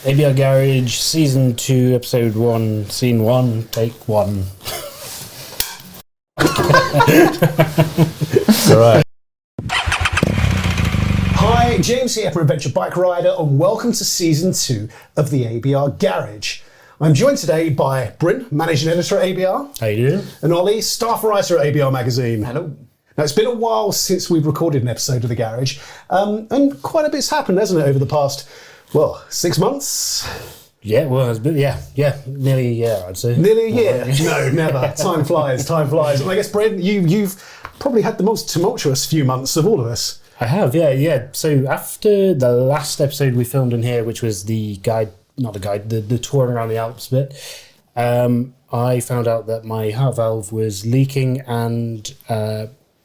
ABR Garage, Season 2, Episode 1, Scene 1, Take 1. It's alright. Hi, James here from Adventure Bike Rider, and welcome to Season 2 of the ABR Garage. I'm joined today by Bryn, Managing Editor at ABR. How you doing? And Ollie, Staff Writer at ABR Magazine. Hello. Now, it's been a while since we've recorded an episode of The Garage, and quite a bit's happened, hasn't it, over the past, 6 months? Yeah, well, it's been, nearly a year, I'd say. Nearly a year? No, never. Time flies. And I guess, Bryn, you've probably had the most tumultuous few months of all of us. I have, yeah. So after the last episode we filmed in here, which was the touring around the Alps bit, I found out that my heart valve was leaking and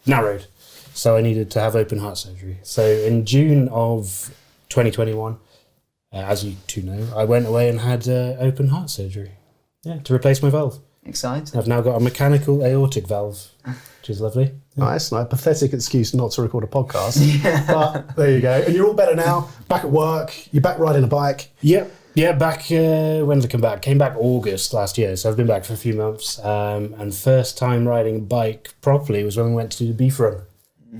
narrowed. So I needed to have open heart surgery. So in June of 2021, as you two know, I went away and had open heart surgery. Yeah, to replace my valve. Exciting. I've now got a mechanical aortic valve, which is lovely. Nice, pathetic excuse not to record a podcast. But there you go. And you're all better now, back at work, you're back riding a bike. Yep. Yeah, back, when did I come back? Came back August last year, so I've been back for a few months. And first time riding a bike properly was when we went to do the beef run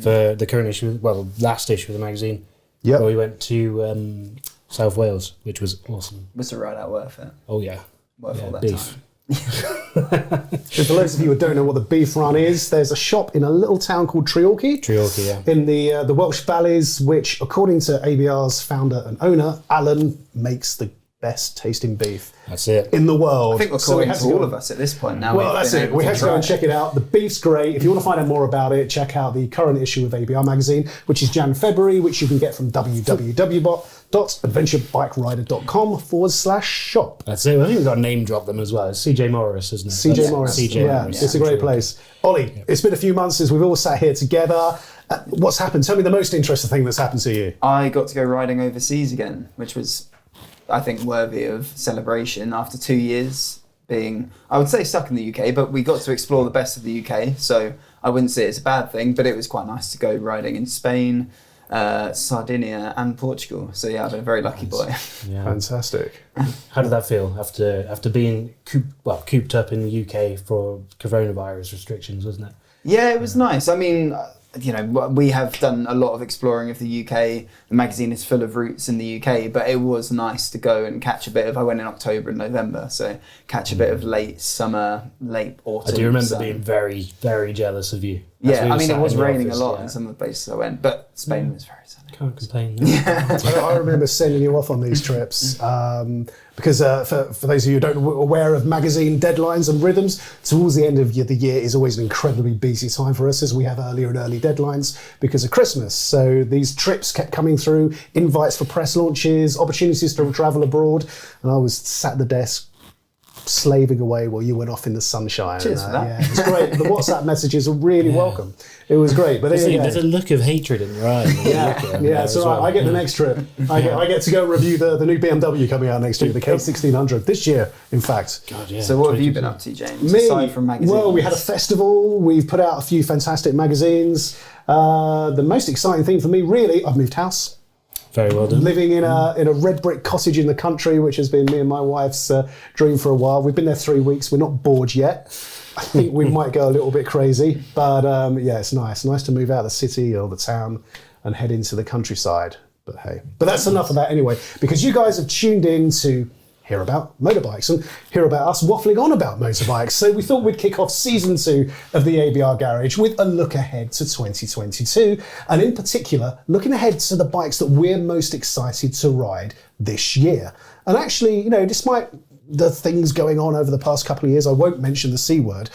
for the current issue, last issue of the magazine. Yeah. Where we went to South Wales, which was awesome. Was the ride out worth it? Oh, yeah. Worth all that beef. time. For those of you who don't know what the beef run is, there's a shop in a little town called Treorchy. Yeah. In the Welsh Valleys, which, according to ABR's founder and owner, Alan, makes the best tasting beef That's it. in the world. I think we're calling to all of us at this point now. Well, that's it. We have to go and check it out. The beef's great. If you want to find out more about it, check out the current issue of ABR Magazine, which is Jan-February, which you can get from www.adventurebikerider.com/shop. That's it. I think we've got to name drop them as well. It's CJ Morris, isn't it? CJ Morris. Morris. It's a great place. Ollie, It's been a few months since we've all sat here together. What's happened? Tell me the most interesting thing that's happened to you. I got to go riding overseas again, which was, I think, worthy of celebration after 2 years being, I would say, stuck in the UK, but we got to explore the best of the UK, so I wouldn't say it's a bad thing, but it was quite nice to go riding in Spain, Sardinia and Portugal. So yeah, I've been a very lucky boy. Yeah. Fantastic. How did that feel after being cooped up in the UK for coronavirus restrictions, wasn't it? Yeah, it was nice. I mean, we have done a lot of exploring of the UK. The magazine is full of routes in the UK, but it was nice to go and catch a bit of, I went in October and November, so catch a bit of late summer, late autumn. I do remember being very, very jealous of you. Yeah, I mean, it was raining a lot in some of the places I went, but Spain was very sunny. Can't complain. I remember sending you off on these trips because for those of you who don't aware of magazine deadlines and rhythms, towards the end of the year is always an incredibly busy time for us as we have early deadlines because of Christmas. So these trips kept coming through, invites for press launches, opportunities to travel abroad, and I was sat at the desk slaving away while you went off in the sunshine. Cheers for that. Yeah, it was great. The WhatsApp messages were really welcome. It was great. But There's a look of hatred in your eyes. It's all right. I get the next trip. I get to go review the new BMW coming out next year, the K1600, this year, in fact. God, yeah. So what have you been up to, James, Me? aside from magazines? Well, we had a festival. We've put out a few fantastic magazines. The most exciting thing for me, really, I've moved house. Very well done. Living in a red brick cottage in the country, which has been me and my wife's dream for a while. We've been there 3 weeks. We're not bored yet. I think we might go a little bit crazy, but it's nice. Nice to move out of the city or the town and head into the countryside. But hey, that's enough of that anyway, because you guys have tuned in to hear about motorbikes and hear about us waffling on about motorbikes. So we thought we'd kick off season 2 of the ABR Garage with a look ahead to 2022, and in particular, looking ahead to the bikes that we're most excited to ride this year. And actually, despite the things going on over the past couple of years, I won't mention the C word,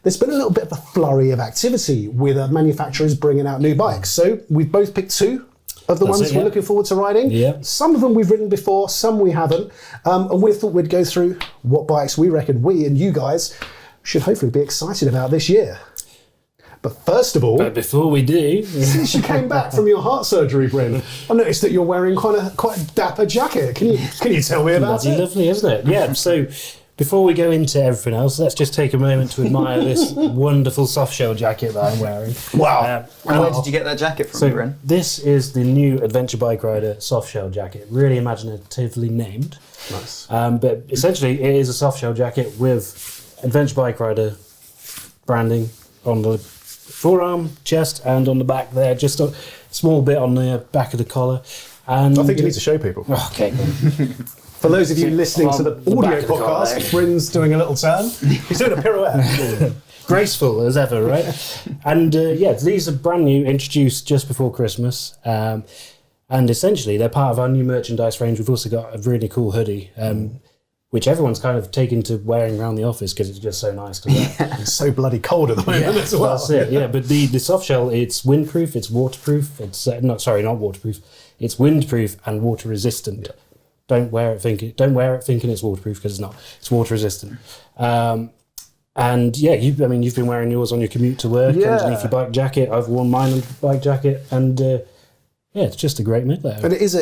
there's been a little bit of a flurry of activity with manufacturers bringing out new bikes. So we've both picked 2 of the ones we're looking forward to riding. Yeah. Some of them we've ridden before, some we haven't. And we thought we'd go through what bikes we reckon we and you guys should hopefully be excited about this year. But first of all, but before we do, since you came back from your heart surgery, Bryn, I noticed that you're wearing quite a dapper jacket. Can you tell me about bloody it? lovely, isn't it? Yeah. So before we go into everything else, let's just take a moment to admire this wonderful soft shell jacket that I'm wearing. Wow. And where did you get that jacket from, Bryn? This is the new Adventure Bike Rider soft shell jacket, really imaginatively named. Nice. But essentially, it is a soft shell jacket with Adventure Bike Rider branding on the forearm, chest, and on the back there, just a small bit on the back of the collar. And I think you need to show people. Okay. For those of you listening to the audio back of the car podcast, Bryn's doing a little turn. He's doing a pirouette. Graceful as ever, right? And these are brand new, introduced just before Christmas. And essentially, they're part of our new merchandise range. We've also got a really cool hoodie, which everyone's kind of taken to wearing around the office because it's just so nice to wear. It's so bloody cold at the moment as well. That's it, yeah. But the soft shell, it's windproof, it's waterproof. It's not waterproof. It's windproof and water resistant. Yeah. Don't wear it thinking it's waterproof because it's not. It's water resistant. And yeah, you've been wearing yours on your commute to work underneath your bike jacket. I've worn mine on the bike jacket, and it's just a great mid layer. And it is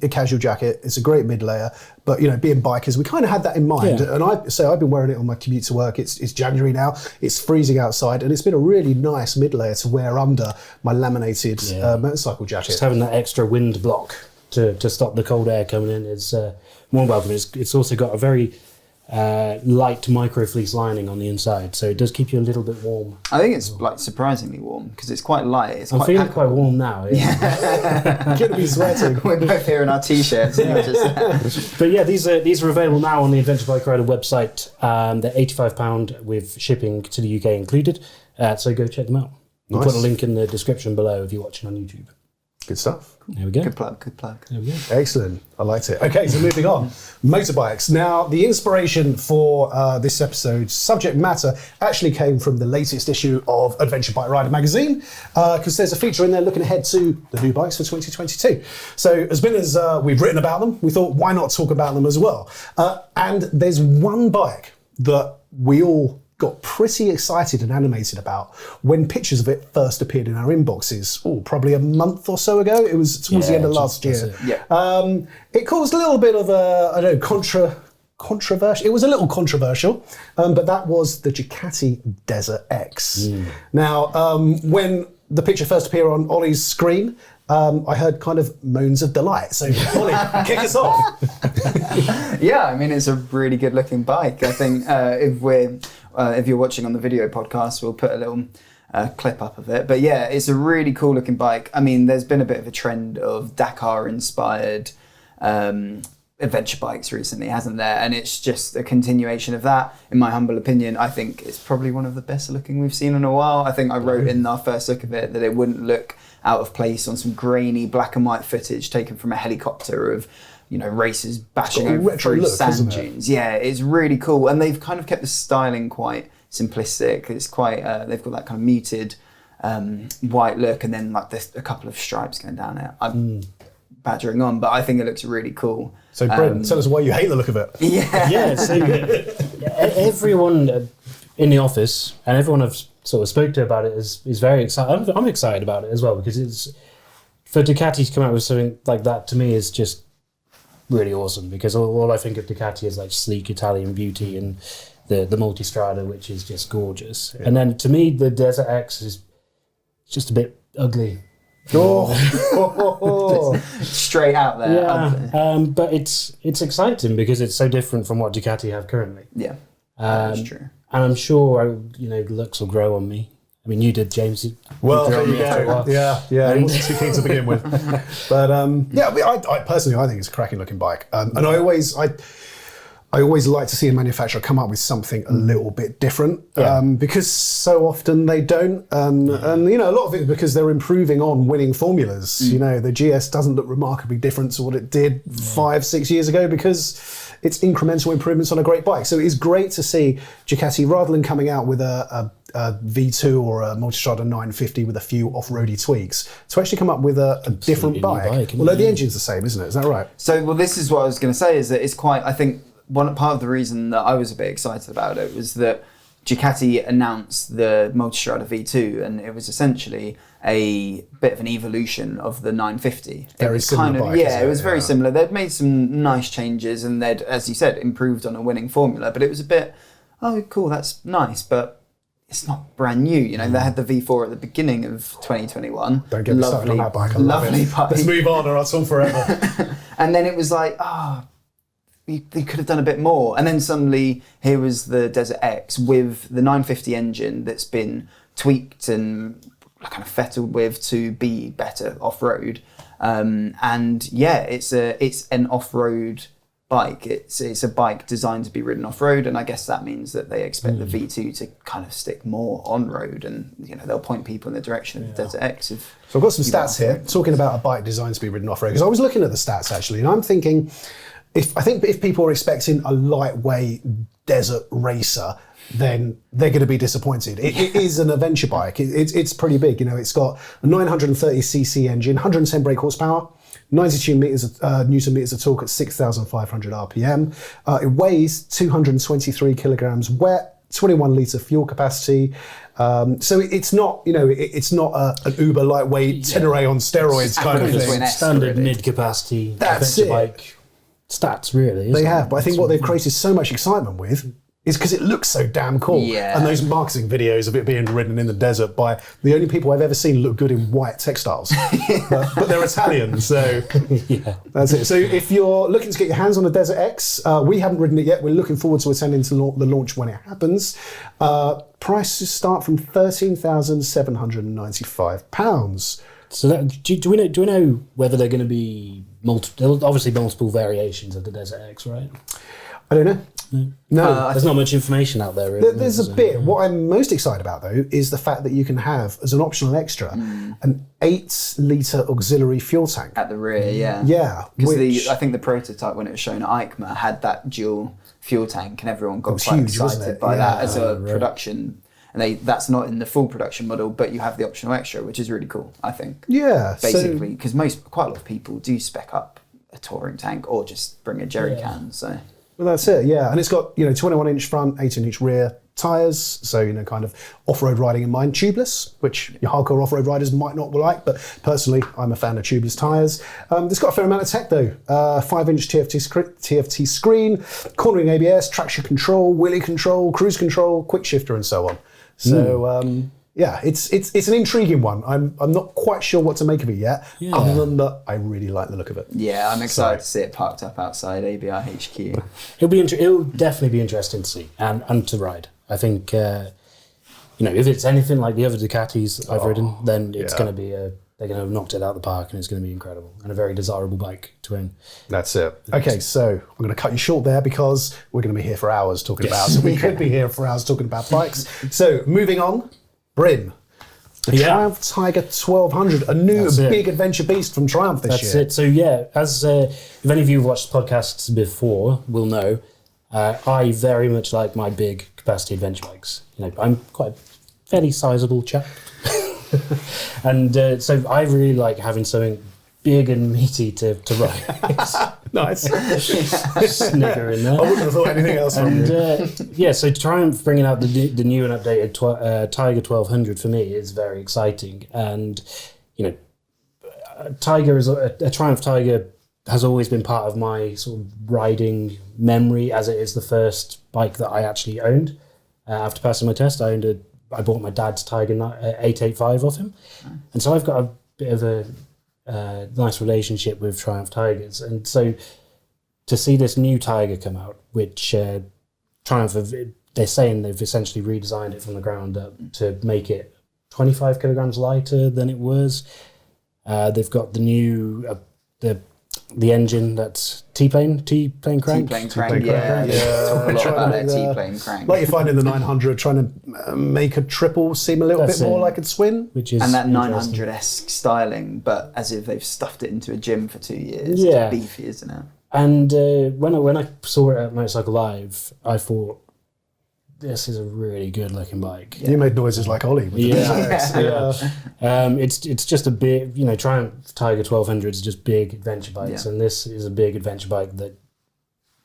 a casual jacket. It's a great mid layer. But being bikers, we kind of had that in mind. Yeah. And I've been wearing it on my commute to work. It's January now. It's freezing outside, and it's been a really nice mid layer to wear under my laminated motorcycle jacket. Just having that extra wind block to stop the cold air coming in is more welcome. It's also got a very light microfleece lining on the inside, so it does keep you a little bit warm. I think it's like surprisingly warm because it's quite light. I'm feeling quite warm now. Yeah. I'm going to be sweating. We're both here in our t-shirts. But yeah, these are available now on the Adventure Bike Rider website. They're £85 with shipping to the UK included. So go check them out. We'll put a link in the description below if you're watching on YouTube. Good stuff. There we go. Good plug. There we go. Excellent. I liked it. Okay, so moving on. Motorbikes. Now, the inspiration for this episode's subject matter actually came from the latest issue of Adventure Bike Rider magazine, because there's a feature in there looking ahead to the new bikes for 2022. So as been as we've written about them, we thought, why not talk about them as well? And there's one bike that we all got pretty excited and animated about when pictures of it first appeared in our inboxes, probably a month or so ago. It was towards the end of last year. It caused a little bit of a, controversial. It was a little controversial, but that was the Ducati Desert X. Now, when the picture first appeared on Ollie's screen, I heard kind of moans of delight. So, Ollie, kick us off. Yeah, I mean, it's a really good looking bike. I think if you're watching on the video podcast, we'll put a little clip up of it. But yeah, it's a really cool looking bike. I mean, there's been a bit of a trend of Dakar inspired adventure bikes recently, hasn't there? And it's just a continuation of that. In my humble opinion, I think it's probably one of the best looking we've seen in a while. I think I wrote in our first look of it that it wouldn't look out of place on some grainy black and white footage taken from a helicopter of races bashing over through sand dunes. Yeah, it's really cool, and they've kind of kept the styling quite simplistic. It's quite they've got that kind of muted white look, and then like there's a couple of stripes going down it. I'm badgering on, but I think it looks really cool. So Bryn, tell us why you hate the look of it. So everyone in the office and everyone I've sort of spoke to about it is very excited. I'm excited about it as well, because it's for Ducati to come out with something like that, to me, is just really awesome, because all I think of Ducati is like sleek Italian beauty and the Multistrada, which is just gorgeous. Yeah. And then to me, the Desert X is just a bit ugly. Straight out there. Yeah, but it's exciting because it's so different from what Ducati have currently. Yeah, that's true. And I'm sure looks will grow on me. I mean, you did, James. Well, there you go. Yeah. It wasn't too keen to begin with, but I personally, I think it's a cracking looking bike, and I always like to see a manufacturer come up with something a little bit different, because so often they don't, and a lot of it is because they're improving on winning formulas. The GS doesn't look remarkably different to what it did 5-6 years ago, because it's incremental improvements on a great bike. So it's great to see Ducati, rather than coming out with a V2 or a Multistrada 950 with a few off-roady tweaks, to actually come up with a different bike. Although the engine's the same, isn't it? Is that right? So, this is what I was going to say, is that it's quite, I think, one part of the reason that I was a bit excited about it was that Ducati announced the Multistrada V2, and it was essentially a bit of an evolution of the 950. Very similar bike, isn't it was it? very Yeah. similar. They'd made some nice changes and they'd, as you said, improved on a winning formula, but it was a bit, oh, cool, that's nice, but it's not brand new. You know, they had the V4 at the beginning of 2021. Don't get me started on that bike. I love lovely it. bike. Let's move on or else on forever. And then it was like, they could have done a bit more. And then suddenly here was the Desert X with the 950 engine that's been tweaked and kind of fettled with to be better off-road. And yeah, it's an off-road bike. It's a bike designed to be ridden off-road, and I guess that means that they expect the V2 to kind of stick more on-road, and you know they'll point people in the direction of the Desert X. So I've got some stats here talking about a bike designed to be ridden off-road, because I was looking at the stats actually, and I'm thinking, if people are expecting a lightweight desert racer, then they're going to be disappointed. It is an adventure bike. It's pretty big. You know, it's got a 930cc engine, 110 brake horsepower, 92 newton meters of torque at 6,500 RPM. It weighs 223 kilograms wet, 21 litre fuel capacity. So it's not, you know, it's not an uber lightweight Tenere on steroids kind of thing. Standard mid-capacity That's adventure it. bike stats, really. They have, but I think what they've created so much excitement with is because it looks so damn cool. Yeah. And those marketing videos of it being ridden in the desert by the only people I've ever seen look good in white textiles. But they're Italian, so that's it. So if you're looking to get your hands on a Desert X, we haven't ridden it yet. We're looking forward to attending to the launch when it happens. Prices start from £13,795. So do we know whether they're going to be obviously multiple variations of the Desert X, right? I don't know. No. There's not much information out there. Really, There's a bit. What I'm most excited about, though, is the fact that you can have, as an optional extra, an 8-litre auxiliary fuel tank. At the rear, yeah. Yeah. Because I think the prototype, when it was shown at EICMA, had that dual fuel tank, and everyone got quite huge, wasn't excited it? by Yeah. that as a production. And that's not in the full production model, but you have the optional extra, which is really cool, I think. Yeah. Basically, because quite a lot of people do spec up a touring tank or just bring a jerry can. So. Well, that's it, yeah. And it's got, 21-inch front, 18-inch rear tyres, so, kind of off-road riding in mind. Tubeless, which your hardcore off-road riders might not like, but personally, I'm a fan of tubeless tyres. It's got a fair amount of tech, though. 5-inch TFT screen, cornering ABS, traction control, wheelie control, cruise control, quick shifter, and so on. So, yeah, it's an intriguing one. I'm not quite sure what to make of it yet, other than that I really like the look of it. Yeah, I'm excited to see it parked up outside ABR HQ. It'll definitely be interesting to see and to ride. I think if it's anything like the other Ducatis I've ridden, then it's going to be they're going to have knocked it out of the park, and it's going to be incredible and a very desirable bike to own. That's it. Okay, so I'm going to cut you short there because we're going to be here for hours talking about it. We could be here for hours talking about bikes. So moving on. Bryn, the Triumph Tiger 1200, a new big adventure beast from Triumph this year. That's it. So yeah, as if any of you have watched podcasts before will know, I very much like my big capacity adventure bikes. I'm quite a fairly sizable chap. And so I really like having something big and meaty to ride. Nice. Snigger in there. I wouldn't have thought anything else from you. So Triumph bringing out the new and updated Tiger 1200 for me is very exciting. And, Tiger is a Triumph Tiger has always been part of my sort of riding memory, as it is the first bike that I actually owned. After passing my test, I bought my dad's Tiger 885 off him. And so I've got a bit of a nice relationship with Triumph Tigers, and so to see this new Tiger come out, which Triumph they're saying they've essentially redesigned it from the ground up to make it 25 kilograms lighter than it was. They've got the new the engine that's T-plane crank. T-plane crank, yeah. Talk a lot about that T-plane crank. Like you find in the 900, trying to make a triple seem a little bit more like a twin. And that 900-esque styling, but as if they've stuffed it into a gym for 2 years. Yeah. It's beefy, isn't it? And when I saw it at Motorcycle Live, I thought, this is a really good looking bike. You made noises like Ollie. With It's just a big, Triumph Tiger 1200 is just big adventure bikes, and this is a big adventure bike that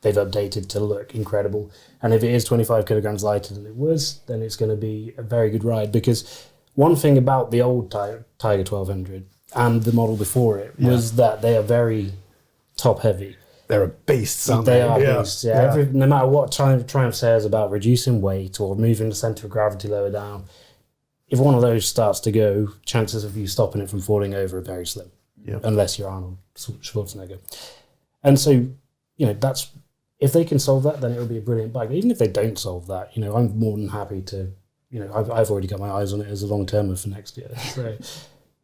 they've updated to look incredible. And if it is 25 kilograms lighter than it was, then it's going to be a very good ride, because one thing about the old Tiger 1200 and the model before it was that they are very top heavy. They're a beasts, aren't they? They are beasts, yeah. No matter what Triumph says about reducing weight or moving the centre of gravity lower down, if one of those starts to go, chances of you stopping it from falling over are very slim. Yeah. Unless you're Arnold Schwarzenegger. And so, you know, that's, if they can solve that, then it'll be a brilliant bike. But even if they don't solve that, you know, I'm more than happy to, you know, I've already got my eyes on it as a long-termer for next year. So,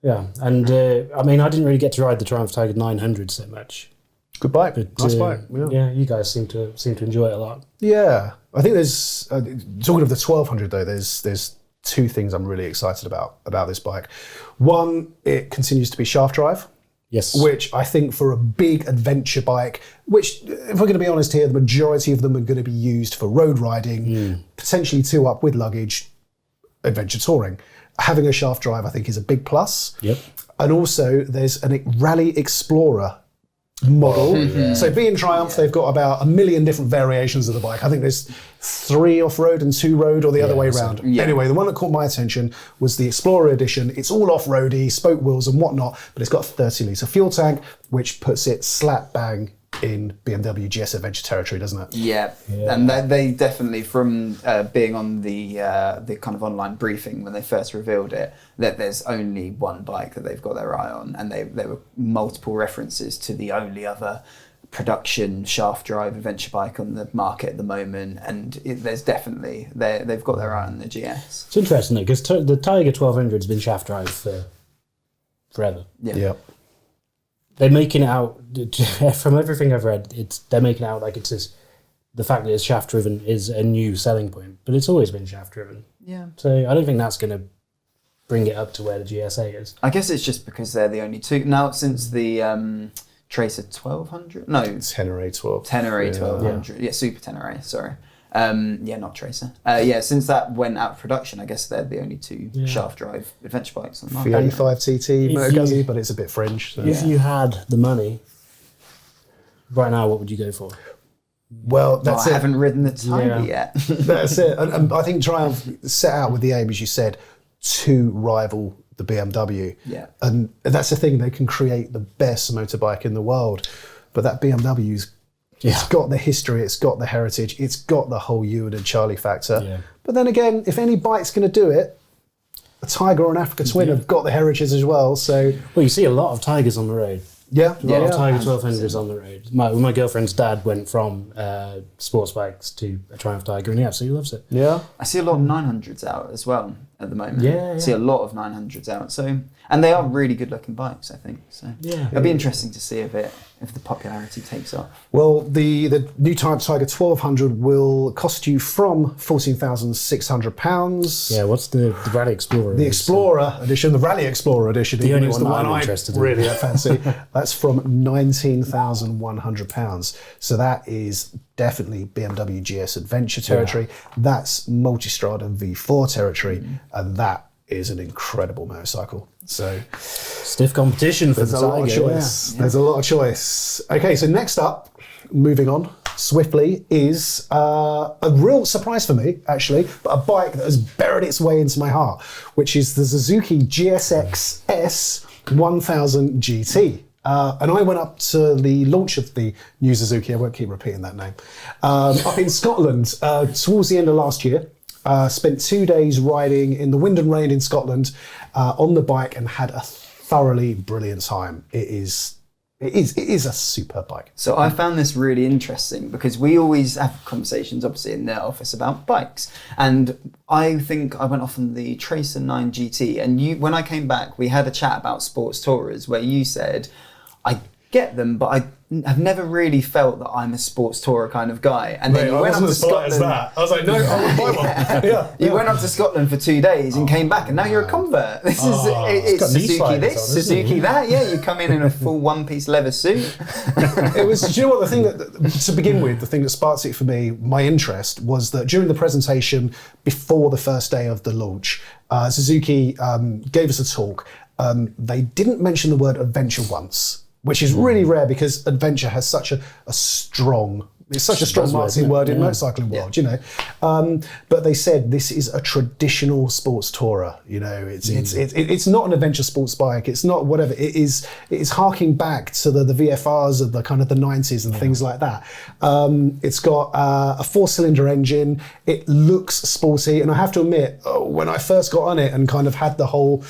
yeah. And, I mean, I didn't really get to ride the Triumph Tiger 900 so much. Good bike. But, Nice bike. Yeah, you guys seem to enjoy it a lot. Yeah. I think there's, talking of the 1200 though, there's two things I'm really excited about this bike. One, it continues to be shaft drive. Yes. Which I think for a big adventure bike, which, if we're going to be honest here, the majority of them are going to be used for road riding, potentially 2-up with luggage, adventure touring. Having a shaft drive, I think, is a big plus. Yep. And also, there's a Rally Explorer model. So being Triumph, they've got about 1 million different variations of the bike. I think there's 3 off-road and 2 road, or the other way around. Anyway, the one that caught my attention was the Explorer edition. It's all off-roady, spoke wheels and whatnot, but it's got a 30-litre fuel tank, which puts it slap bang in BMW GS Adventure territory, doesn't it? Yeah. And they definitely, from being on the kind of online briefing when they first revealed it, that there's only one bike that they've got their eye on, and there were multiple references to the only other production shaft drive adventure bike on the market at the moment, and there's definitely they've got their eye on the GS. It's interesting though, because the Tiger 1200 has been shaft drive for forever. Yeah. They're making it out, from everything I've read, they're making it out like it's just, the fact that it's shaft driven is a new selling point, but it's always been shaft driven. Yeah. So I don't think that's going to bring it up to where the GSA is. I guess it's just because they're the only two now since the Tracer 1200. No, Tenere 12. Tenere 1200. Yeah, Super Tenere. Sorry. Not Tracer. Since that went out of production, I guess they're the only two shaft drive adventure bikes on the market. 85 TT Moto Guzzi, but it's a bit fringe. So. If you had the money right now, what would you go for? Well, that's I haven't ridden the Tiger yet. That's it. And I think Triumph set out with the aim, as you said, to rival the BMW. Yeah. And that's the thing, they can create the best motorbike in the world. But that BMW's it's got the history, it's got the heritage, it's got the whole Ewan and Charlie factor. Yeah. But then again, if any bike's going to do it, a Tiger or an Africa Twin have got the heritage as well. So, well, you see a lot of Tigers on the road. A lot of Tiger 1200s on the road. My girlfriend's dad went from sports bikes to a Triumph Tiger, and he absolutely loves it. Yeah. I see a lot of 900s out as well at the moment. I see a lot of 900s out. So, and they are really good looking bikes, I think. So it'll be interesting to see if the popularity takes off. Well, the new Tiger 1200 will cost you from £14,600. Yeah, what's the Rally Explorer? The Explorer edition, the Rally Explorer edition. The only is one the one I'm I interested in. really fancy. That's from £19,100. So that is definitely BMW GS Adventure territory. That's Multistrada V4 territory, and that is an incredible motorcycle. So stiff competition for the Tiger. Lot of choice. There's a lot of choice. Okay, so next up, moving on swiftly, is a real surprise for me, actually, but a bike that has buried its way into my heart, which is the Suzuki GSX-S1000 GT. And I went up to the launch of the new Suzuki, I won't keep repeating that name, up in Scotland towards the end of last year. Spent 2 days riding in the wind and rain in Scotland on the bike and had a thoroughly brilliant time. It is a superb bike. So I found this really interesting because we always have conversations, obviously, in the office about bikes. And I think I went off on the Tracer 9 GT. And when I came back, we had a chat about sports tourers where you said, I get them, but I have never really felt that I'm a sports tourer kind of guy. And then you went up to Scotland. I was like, no, I would buy one. You went up to Scotland for 2 days and came back, and now you're a convert. This is it's Suzuki this, Suzuki that. Yeah, you come in a full one-piece leather suit. It was. Do you know what the thing that, to begin with, the thing that sparked it for me, my interest was that during the presentation before the first day of the launch, Suzuki gave us a talk. They didn't mention the word adventure once, which is really rare because adventure has such a strong It's such a strong marketing word in motorcycling world, you know. But they said this is a traditional sports tourer. You know, it's not an adventure sports bike. It's not whatever. It is harking back to the VFRs of the kind of the 90s and things like that. It's got a 4-cylinder engine. It looks sporty, and I have to admit, when I first got on it and kind of had the whole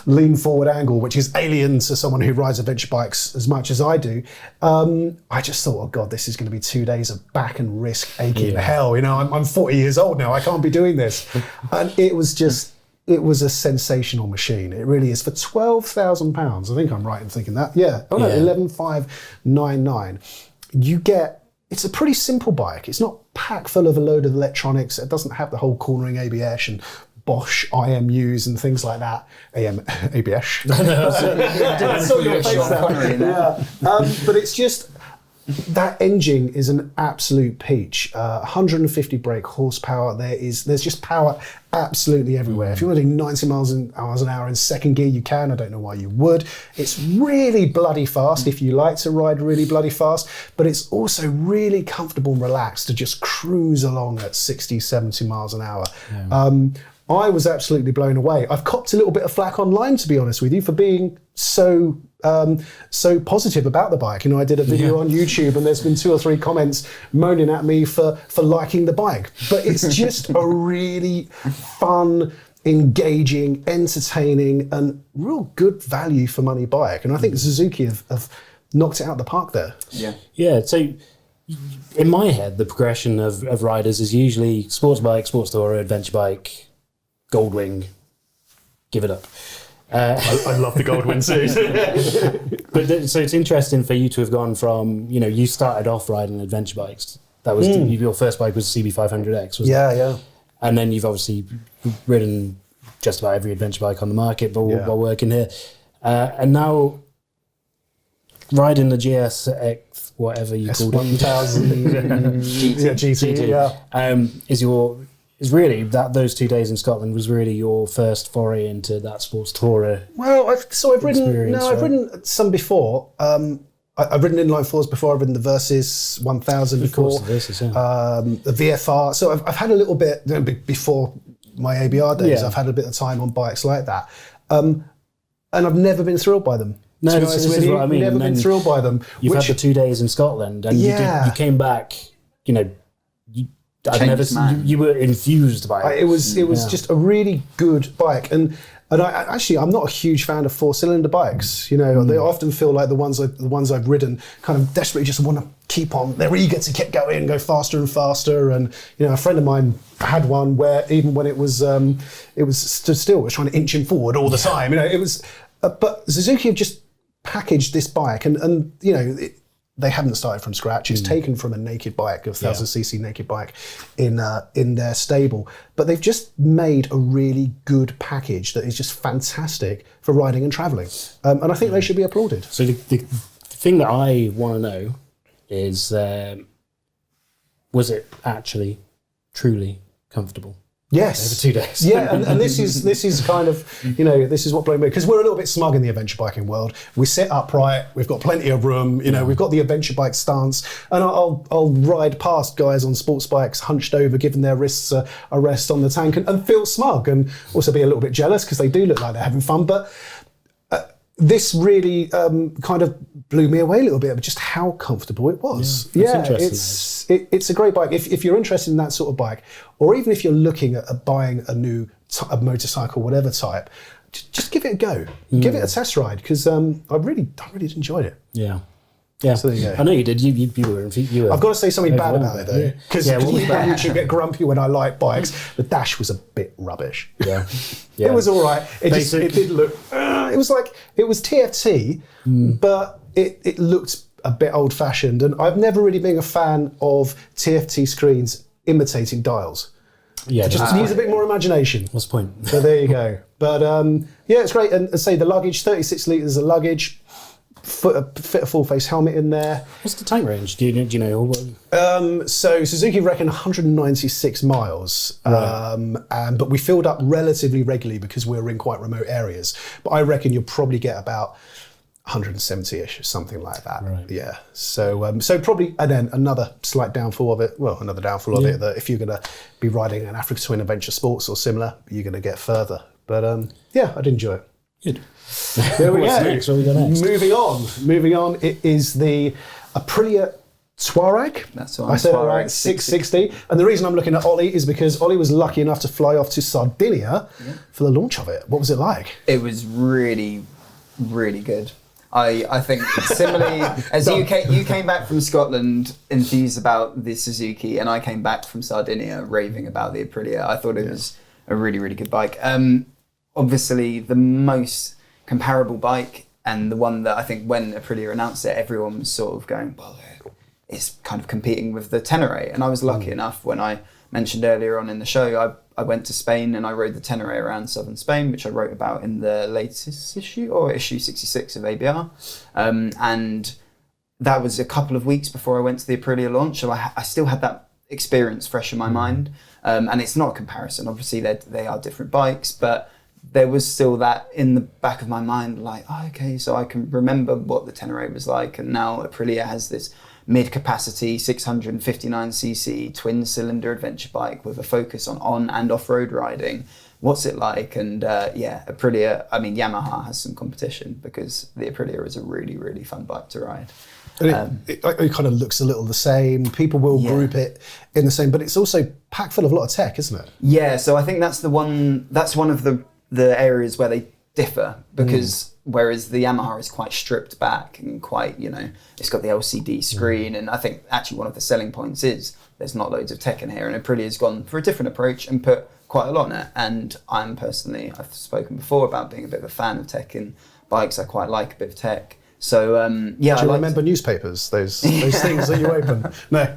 lean forward angle, which is alien to someone who rides adventure bikes as much as I do, I just thought, oh God, this is going to be 2 days of back and wrist aching hell. You know, I'm 40 years old now. I can't be doing this. And it was a sensational machine. It really is. For £12,000, I think I'm right in thinking that. Yeah. Oh no, 11,599. You get, it's a pretty simple bike. It's not packed full of a load of electronics. It doesn't have the whole cornering ABS and Bosch IMUs and things like that. ABS. I saw your face there. But it's just, that engine is an absolute peach. 150 brake horsepower. There's just power absolutely everywhere. If you want to do 90 miles an hour in second gear, you can. I don't know why you would. It's really bloody fast if you like to ride really bloody fast, but it's also really comfortable and relaxed to just cruise along at 60, 70 miles an hour. I was absolutely blown away. I've copped a little bit of flack online, to be honest with you, for being so positive about the bike. You know, I did a video on YouTube, and there's been 2 or 3 comments moaning at me for liking the bike. But it's just a really fun, engaging, entertaining, and real good value for money bike. And I think Suzuki have knocked it out of the park there. Yeah. So in my head, the progression of riders is usually sports bike, sports tourer, adventure bike, Goldwing, give it up. I love the Goldwing too. But so it's interesting for you to have gone from, you know, you started off riding adventure bikes. That was your first bike was the CB500X, wasn't it? Yeah. And then you've obviously ridden just about every adventure bike on the market, but while working here, and now riding the GSX, whatever you called it, S1000 GT, is really that those 2 days in Scotland was really your first foray into that sports tourer. Well, I've ridden some before. I've ridden inline fours before. I've ridden the Versys 1000 before. Of course, the Versys, the VFR. So I've had a little bit before my ABR days. I've had a bit of time on bikes like that, and I've never been thrilled by them. No, this is what I mean. Never been thrilled by them. You've had the 2 days in Scotland, and you came back. You know, you were infused by it. It was just a really good bike, and I'm not a huge fan of 4-cylinder bikes. You know, they often feel like the ones I've ridden kind of desperately just want to keep on. They're eager to get going, go faster and faster. And you know, a friend of mine had one where even when it was stood still, it was trying to inch him forward all the time. You know, it was. But Suzuki have just packaged this bike, and you know. They haven't started from scratch. It's taken from a naked bike, a 1000cc naked bike in their stable. But they've just made a really good package that is just fantastic for riding and travelling. And I think they should be applauded. So the thing that I want to know is, was it actually truly comfortable? Yes. Over 2 days. Yeah, and this is kind of, you know, this is what blew me, because we're a little bit smug in the adventure biking world. We sit upright, we've got plenty of room, you know, we've got the adventure bike stance, and I'll ride past guys on sports bikes hunched over, giving their wrists a rest on the tank, and feel smug, and also be a little bit jealous because they do look like they're having fun. But this really kind of blew me away a little bit, but just how comfortable it was. It's a great bike. If you're interested in that sort of bike, or even if you're looking at buying a new motorcycle, whatever type, just give it a go. Give it a test ride, because I really enjoyed it. Yeah. So there you go. I know you did. You were. I've got to say something bad about it though, because YouTube get grumpy when I like bikes. The dash was a bit rubbish. Yeah. It was all right. It did look. It was TFT, but it looked a bit old-fashioned, and I've never really been a fan of TFT screens imitating dials. Yeah, just use a bit more imagination. What's the point? So there you go. But it's great. And say the luggage, 36 litres of luggage. Fit a full face helmet in there. What's the tank range? Do you know? So Suzuki reckon 196 miles, but we filled up relatively regularly because we were in quite remote areas. But I reckon you'll probably get about 170-ish, something like that. Right. Yeah. So so probably, and then another slight downfall of it. Well, another downfall of it that if you're going to be riding an Africa Twin Adventure Sports or similar, you're going to get further. But yeah, I'd enjoy it. Good. There we What's go. next? What we got next? Moving on. It is the Aprilia Tuareg. That's the one. I said it Tuareg right, 660. And the reason I'm looking at Ollie is because Ollie was lucky enough to fly off to Sardinia for the launch of it. What was it like? It was really, really good. I think similarly as you came back from Scotland enthused about the Suzuki, and I came back from Sardinia raving about the Aprilia. I thought it was a really, really good bike. Obviously, the most comparable bike, and the one that I think when Aprilia announced it, everyone was sort of going, well, it's kind of competing with the Tenere. And I was lucky enough, when I mentioned earlier on in the show, I went to Spain and I rode the Tenere around southern Spain, which I wrote about in the latest issue, or issue 66 of ABR. And that was a couple of weeks before I went to the Aprilia launch, so I still had that experience fresh in my mind. And it's not a comparison, obviously they are different bikes, but there was still that in the back of my mind, like, oh, okay, so I can remember what the Tenere was like, and now Aprilia has this mid-capacity 659cc twin-cylinder adventure bike with a focus on and off-road riding. What's it like? And Aprilia, I mean, Yamaha has some competition because the Aprilia is a really, really fun bike to ride. And it kind of looks a little the same. People will group it in the same, but it's also packed full of a lot of tech, isn't it? Yeah, so I think that's one of the areas where they differ, because whereas the Yamaha is quite stripped back and quite, it's got the LCD screen, and I think actually one of the selling points is there's not loads of tech in here, and Aprilia's gone for a different approach and put quite a lot in it. And I've spoken before about being a bit of a fan of tech in bikes. I quite like a bit of tech. So Do you remember newspapers? Those things that you open? No.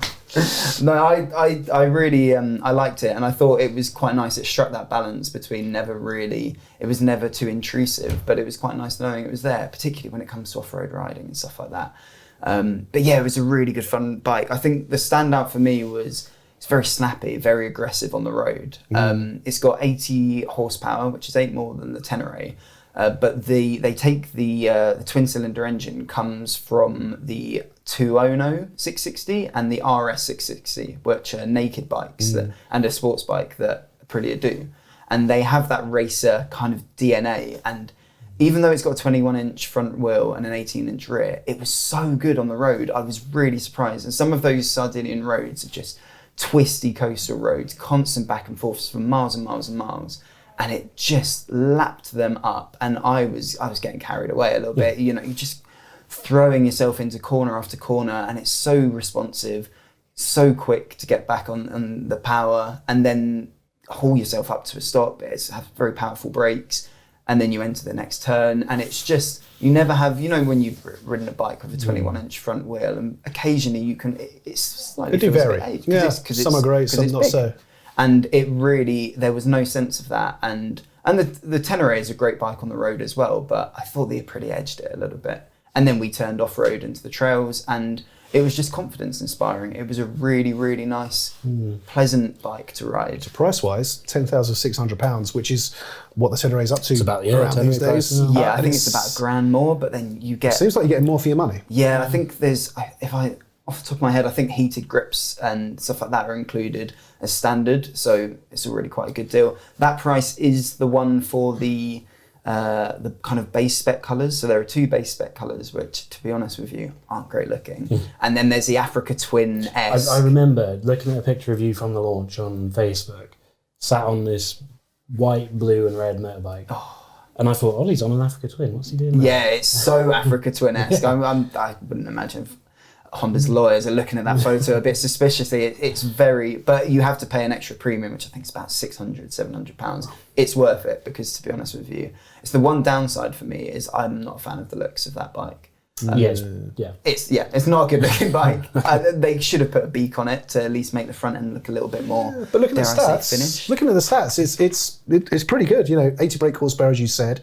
No, I really I liked it, and I thought it was quite nice. It struck that balance between it was never too intrusive, but it was quite nice knowing it was there, particularly when it comes to off-road riding and stuff like that. But yeah, it was a really good fun bike. I think the standout for me was it's very snappy, very aggressive on the road. It's got 80 horsepower, which is 8 more than the Tenere. But they take the twin-cylinder engine comes from the 200 660 and the RS 660, which are naked bikes and a sports bike that Aprilia do. And they have that racer kind of DNA. And even though it's got a 21-inch front wheel and an 18-inch rear, it was so good on the road. I was really surprised. And some of those Sardinian roads are just twisty coastal roads, constant back and forth for miles and miles and miles. And it just lapped them up, and I was getting carried away a little bit. You're just throwing yourself into corner after corner, and it's so responsive, so quick to get back on the power, and then haul yourself up to a stop. It has very powerful brakes, and then you enter the next turn, and it's just, you never have, when you've ridden a bike with a 21-inch front wheel, and occasionally you can, it's slightly... They do vary. Some are great, some not so. And it really, there was no sense of that. And the Tenere is a great bike on the road as well, but I thought the Aprilia edged it a little bit. And then we turned off-road into the trails, and it was just confidence inspiring. It was a really, really nice, pleasant bike to ride. Price-wise, £10,600, which is what the Tenere is up to. It's about, around these days. Yeah, I think it's about £1,000 more, but then you get... Seems like you're getting more for your money. Yeah, I think off the top of my head, I think heated grips and stuff like that are included as standard, so it's already quite a good deal. That price is the one for the kind of base spec colours. So there are 2 base spec colours, which, to be honest with you, aren't great looking. And then there's the Africa Twin S. I remember looking at a picture of you from the launch on Facebook, sat on this white, blue and red motorbike. And I thought, Ollie's on an Africa Twin. What's he doing there? Yeah, it's so Africa Twin-esque. I wouldn't imagine Honda's lawyers are looking at that photo a bit suspiciously. It's very, but you have to pay an extra premium, which I think is about £600-700. It's worth it, because to be honest with you, it's the one downside for me is I'm not a fan of the looks of that bike. It's not a good looking bike. They should have put a beak on it to at least make the front end look a little bit more. Yeah, but looking at the stats, it's pretty good. 80 brake horsepower, as you said.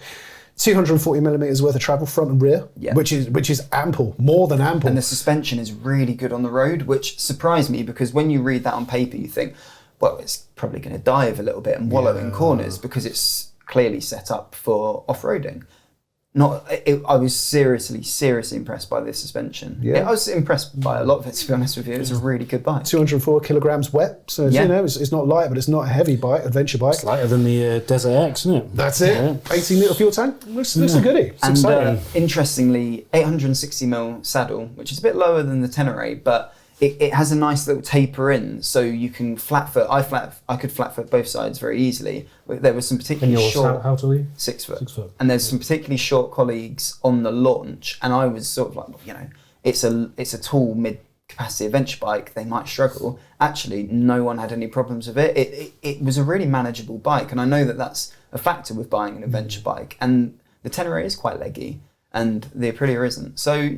240 millimeters worth of travel front and rear, which is ample, more than ample. And the suspension is really good on the road, which surprised me, because when you read that on paper, you think, well, it's probably going to dive a little bit and wallow in corners, because it's clearly set up for off-roading. I was seriously impressed by the suspension. Yeah. I was impressed by a lot of it, to be honest with you. It was a really good bike. 204 kilograms wet, so it's not light, but it's not a heavy bike, adventure bike. It's lighter than the Desert X, isn't it? That's it. Yeah. 18 litre fuel tank. Looks a goodie. It's And exciting. interestingly, 860mm saddle, which is a bit lower than the Tenere, but it has a nice little taper in, so you can flat foot. I could flat foot both sides very easily. There was some And particularly yours, short. how tall are you? 6 foot. 6 foot. And there's some particularly short colleagues on the launch, and I was sort of like, it's a tall mid-capacity adventure bike. They might struggle. Actually, no one had any problems with it. It was a really manageable bike, and I know that that's a factor with buying an adventure bike. And the Tenere is quite leggy, and the Aprilia isn't. So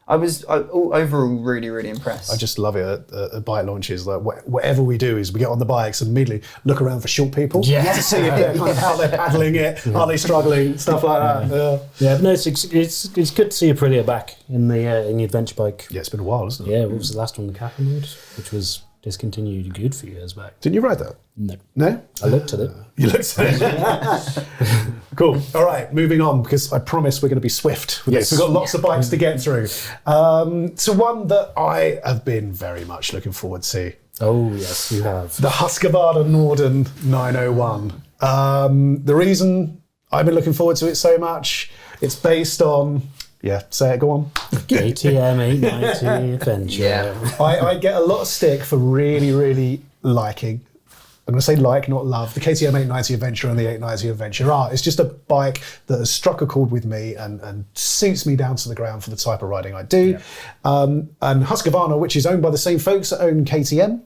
I was overall really impressed. I just love it at bike launches. Like whatever we do is we get on the bikes and immediately look around for short people to see if they're kind of how they're paddling it, are they struggling, stuff like that. Yeah, but no, it's good to see Aprilia back in the adventure bike. Yeah, it's been a while, isn't it? Yeah, what was the last one? The Kappa mode, which was discontinued a good few years back. Didn't you ride that? No. No? I looked at it. You looked at it. Cool. All right, moving on, because I promise we're going to be swift with this. We've got lots of bikes to get through. So one that I have been very much looking forward to. Oh, yes, you have. The Husqvarna Norden 901. The reason I've been looking forward to it so much, it's based on... Yeah, say it, go on. KTM 890 Adventure. Yeah. I get a lot of stick for really liking, I'm going to say like, not love, the KTM 890 Adventure and the 890 Adventure R. It's just a bike that has struck a chord with me and suits me down to the ground for the type of riding I do. And Husqvarna, which is owned by the same folks that own KTM,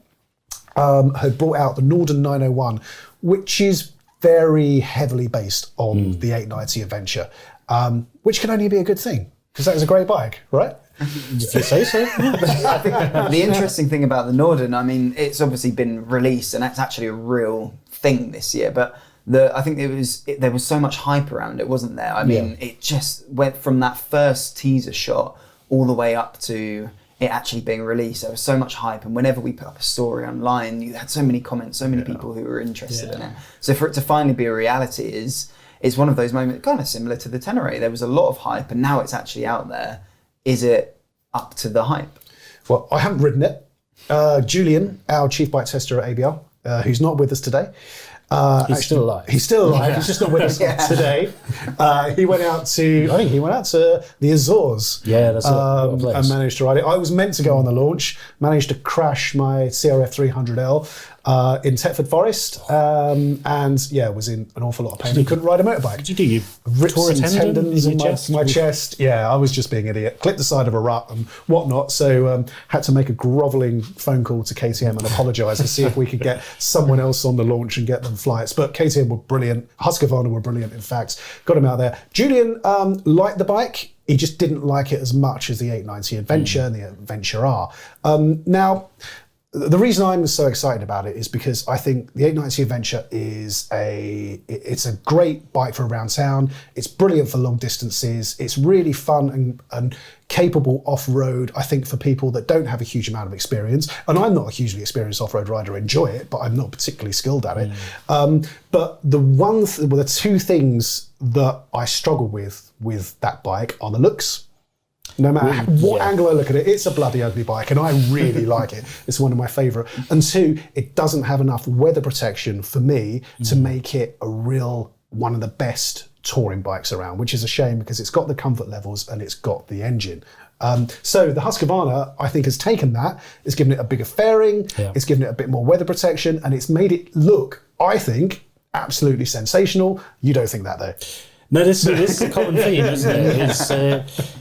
had brought out the Norden 901, which is very heavily based on the 890 Adventure, which can only be a good thing, because that was a great bike, right? If you say so. I think the interesting thing about the Norden, I mean, it's obviously been released and it's actually a real thing this year, but I think there was so much hype around it, wasn't there? I mean, it just went from that first teaser shot all the way up to it actually being released. There was so much hype, and whenever we put up a story online, you had so many comments, so many people who were interested in it. So for it to finally be a reality is one of those moments, kind of similar to the Tenere. There was a lot of hype, and now it's actually out there. Is it up to the hype? Well, I haven't ridden it. Julian, our chief bike tester at ABR, who's not with us today. He's still alive. He's still alive. He's just not with us today. He went out to the Azores. Yeah, that's and managed to ride it. I was meant to go on the launch, managed to crash my CRF 300L in Tetford Forest, and was in an awful lot of pain. I couldn't ride a motorbike. Did you do? You Rips tore a and tendon tendons in chest? my chest. Yeah, I was just being an idiot. Clipped the side of a rut and whatnot. So had to make a grovelling phone call to KTM and apologise and see if we could get someone else on the launch and get them flights. But KTM were brilliant. Husqvarna were brilliant, in fact. Got him out there. Julian liked the bike. He just didn't like it as much as the 890 Adventure and the Adventure R. Now, the reason I'm so excited about it is because I think the 890 Adventure is a great bike for around town. It's brilliant for long distances. It's really fun and capable off-road, I think, for people that don't have a huge amount of experience. And I'm not a hugely experienced off-road rider. I enjoy it, but I'm not particularly skilled at it. But the two things that I struggle with that bike are the looks. No matter what angle I look at it, it's a bloody ugly bike, and I really like it. It's one of my favourite. And two, it doesn't have enough weather protection for me to make it a real one of the best touring bikes around, which is a shame because it's got the comfort levels and it's got the engine. So the Husqvarna, I think, has taken that, it's given it a bigger fairing, it's given it a bit more weather protection, and it's made it look, I think, absolutely sensational. You don't think that, though? No, this is a common theme, isn't it?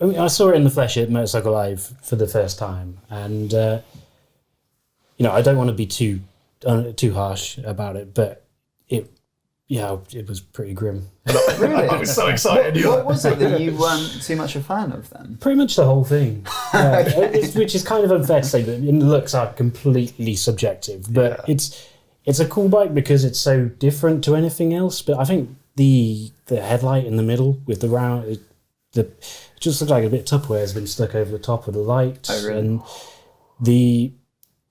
I saw it in the flesh at Motorcycle Live for the first time, and I don't want to be too harsh about it, but it was pretty grim. Really? I was so excited. What was it that you weren't too much a fan of then? Pretty much the whole thing, which is kind of unfair to say, but the looks are completely subjective. But it's a cool bike because it's so different to anything else. But I think the headlight in the middle with the round, it just looks like a bit of Tupperware has been stuck over the top of the light. Oh, really? And the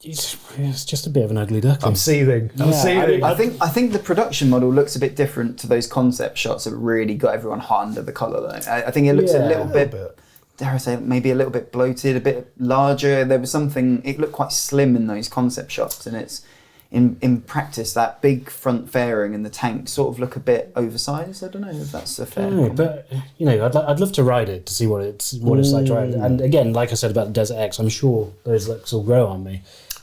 it's just a bit of an ugly duckling. I'm seething. I think the production model looks a bit different to those concept shots that really got everyone hot under the collar, though. I think it looks a little bit, dare I say, maybe a little bit bloated, a bit larger. There was something, it looked quite slim in those concept shots, and it's in practice, that big front fairing and the tank sort of look a bit oversized. I don't know if that's a fair comment. But I'd love to ride it to see what it's like to ride it. And again, like I said about the Desert X, I'm sure those looks will grow on me.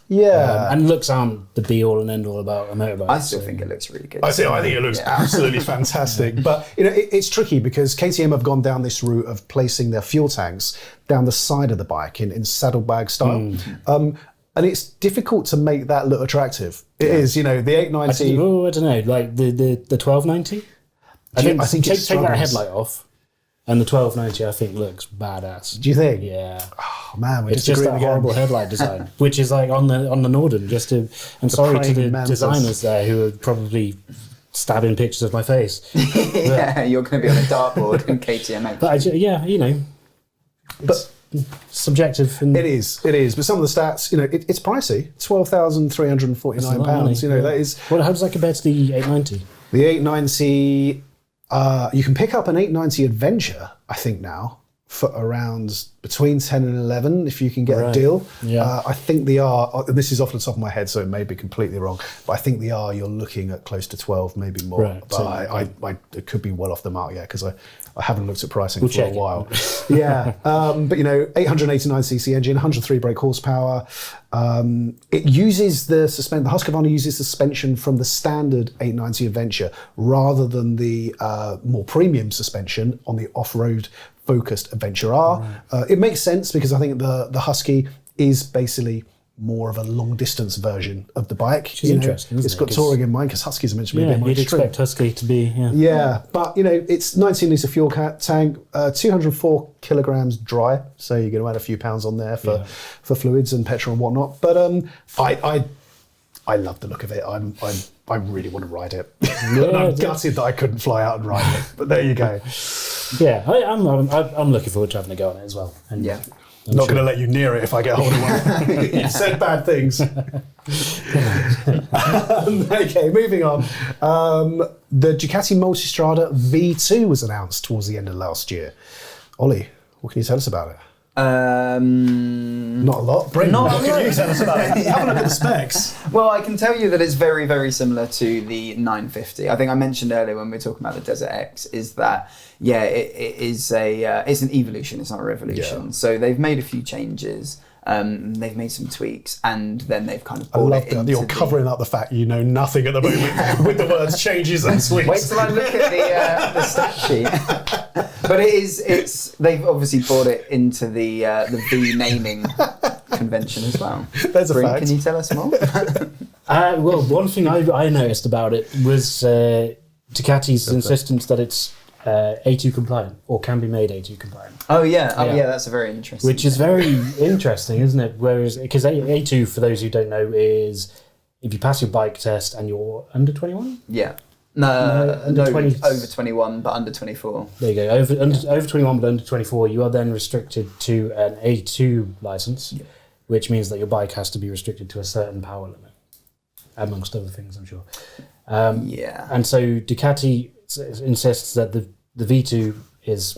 Yeah, and looks aren't the be all and end all about a motorbike. I still think it looks really good. I think it looks absolutely fantastic. But it's tricky because KTM have gone down this route of placing their fuel tanks down the side of the bike in saddlebag style. And it's difficult to make that look attractive. It is, the 890. I don't know, like the 1290. I think take that headlight off. And the 1290, I think, looks badass. Do you think? Yeah. Oh man, it's just that horrible headlight design, which is like on the Norden. Sorry to the designers there who are probably stabbing pictures of my face. Yeah, you're going to be on a dartboard in KTM. But but subjective. And it is. But some of the stats, it's pricey. £12,349. That is. Well, how does that compare to the 890? The 890. You can pick up an 890 Adventure, I think now, for around between 10 and 11 if you can get a deal. Yeah. I think the R, this is off the top of my head, so it may be completely wrong, but I think the R you're looking at close to 12, maybe more. Right. But I it could be well off the mark, because I haven't looked at pricing for a while. But 889cc engine, 103 brake horsepower. It uses the Husqvarna uses suspension from the standard 890 Adventure rather than the more premium suspension on the off-road focused Adventure R. Right. It makes sense because I think the Husky is basically more of a long distance version of the bike. Which is interesting. It's got touring in mind because Huskies are meant to be a bit more you'd extreme. expect Husky to be. But it's 19 litre fuel tank, 204 kilograms dry, so you're going to add a few pounds on there for fluids and petrol and whatnot. But I love the look of it. I really want to ride it. And I'm gutted that I couldn't fly out and ride it. But there you go. Yeah, I'm looking forward to having a go on it as well. And I'm not going to let you near it if I get hold of one. You said bad things. Okay, moving on. The Ducati Multistrada V2 was announced towards the end of last year. Ollie, what can you tell us about it? Not a lot. Bryn, what can you tell us about it? Have a look at the specs. Well, I can tell you that it's very, very similar to the 950. I think I mentioned earlier when we were talking about the Desert X is that, it's an evolution, it's not a revolution. Yeah. So they've made a few changes. They've made some tweaks, and then they've kind of brought it into you're covering up the fact you know nothing at the moment with the words changes and tweaks. Wait till I look at the stat sheet. But they've obviously brought it into the V naming convention as well. There's a Bryn, fact. Can you tell us more? Well, one thing I noticed about it was Ducati's insistence that it's A2 compliant, or can be made A2 compliant. Oh yeah, that's a very interesting. Which is very interesting, isn't it? Whereas, because A2, for those who don't know, is if you pass your bike test and you're under 21. Yeah. No, 20, over 21, but under 24. There you go. Over 21, but under 24, you are then restricted to an A2 license, which means that your bike has to be restricted to a certain power limit, amongst other things, I'm sure. And so Ducati insists that the V2 is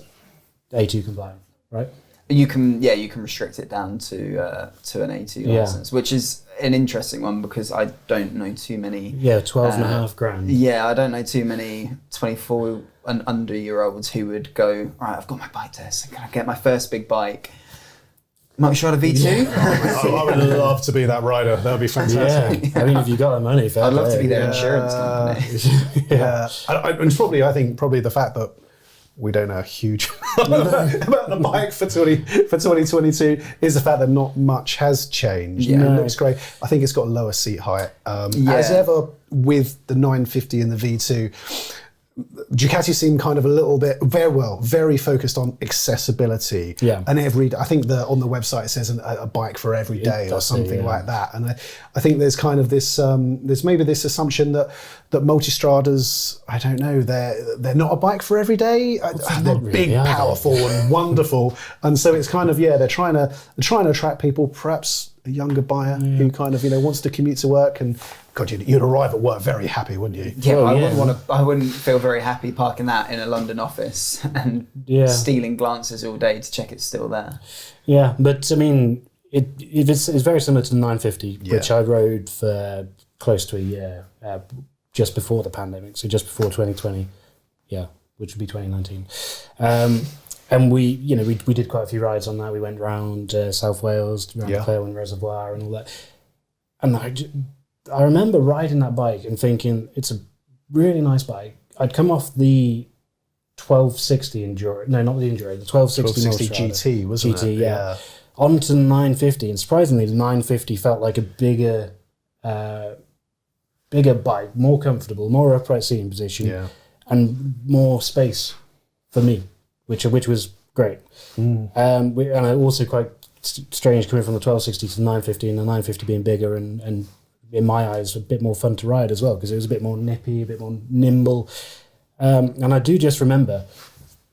A2 compliant, right? You can restrict it down to an A2 license, which is an interesting one because I don't know too many. 12.5 grand. Yeah, I don't know too many 24 and under year olds who would go, all right, I've got my bike test. Can I get my first big bike? Multistrada V2? I would love to be that rider. That would be fantastic. Yeah. I mean, if you got that money, I'd love to be their insurance company. And probably the fact that we don't know a huge about the bike for 2022 is the fact that not much has changed. It looks great. I think it's got a lower seat height. As ever with the 950 and the V2, Ducati seem kind of a little bit very focused on accessibility. Yeah. And I think on the website it says a bike for every day or something like that. And I think there's kind of this there's maybe this assumption that Multistradas, I don't know, they're not a bike for every day. They're really big, powerful, and wonderful. And so it's kind of they're trying to attract people perhaps a younger buyer who kind of wants to commute to work, and God, you'd arrive at work very happy, wouldn't you? Yeah, I wouldn't feel very happy parking that in a London office and stealing glances all day to check it's still there. Yeah, but I mean, it's very similar to the 950, which I rode for close to a year, just before the pandemic, so just before 2020, which would be 2019. And we did quite a few rides on that. We went round South Wales, around the Clairwyn Reservoir and all that. And I remember riding that bike and thinking, it's a really nice bike. I'd come off the 1260 Enduro, no, not the Enduro, the 1260 GT, wasn't it? GT, yeah. Onto the 950, and surprisingly, the 950 felt like a bigger bike, more comfortable, more upright seating position, and more space for me, which was great. And also quite strange coming from the 1260 to the 950, and the 950 being bigger and in my eyes a bit more fun to ride as well, because it was a bit more nippy, a bit more nimble. And I do just remember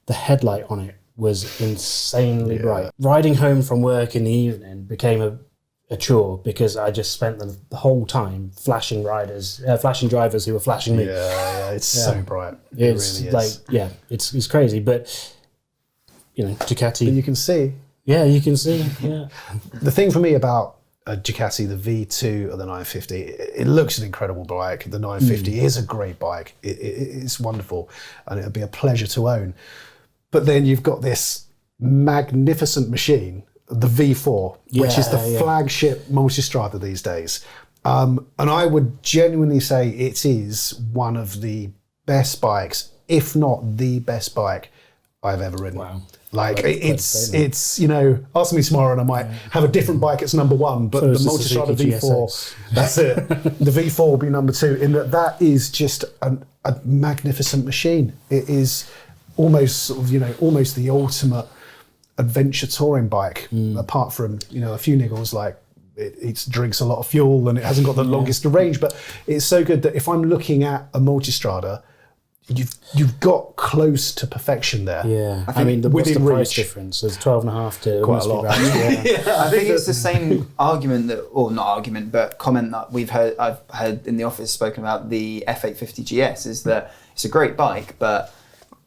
the headlight on it was insanely bright. Riding home from work in the evening became a chore, because I just spent the whole time flashing drivers who were flashing me. It's so bright. It's really like, is. it's crazy, but Ducati. But you can see. Yeah, you can see. Yeah. The thing for me about a Ducati, the V2 or the 950, it looks an incredible bike. The 950 is a great bike. It's wonderful, and it'd be a pleasure to own. But then you've got this magnificent machine, the V4, which is the flagship Multistrada these days. And I would genuinely say it is one of the best bikes, if not the best bike I've ever ridden. Wow. Like it's ask me tomorrow and I might have a different bike. It's number one, but the Multistrada V4, GSX. that's it. The V4 will be number two. In that is just a magnificent machine. It is almost the ultimate adventure touring bike. Apart from a few niggles like it drinks a lot of fuel and it hasn't got the longest range, but it's so good that if I'm looking at a Multistrada, you've got close to perfection there. Yeah, I mean, what's the price difference? There's 12.5 to quite a lot. I think it's the same argument but comment that I've heard in the office spoken about the F850 GS, is that it's a great bike, but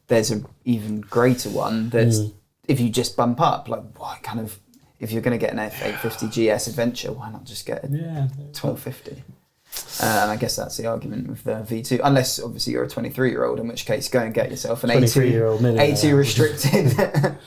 there's an even greater one that's if you just bump up, like what kind of, if you're going to get an F850 GS Adventure, why not just get a 1250? And I guess that's the argument with the V2, unless obviously you're a 23-year-old, in which case go and get yourself an A2 restricted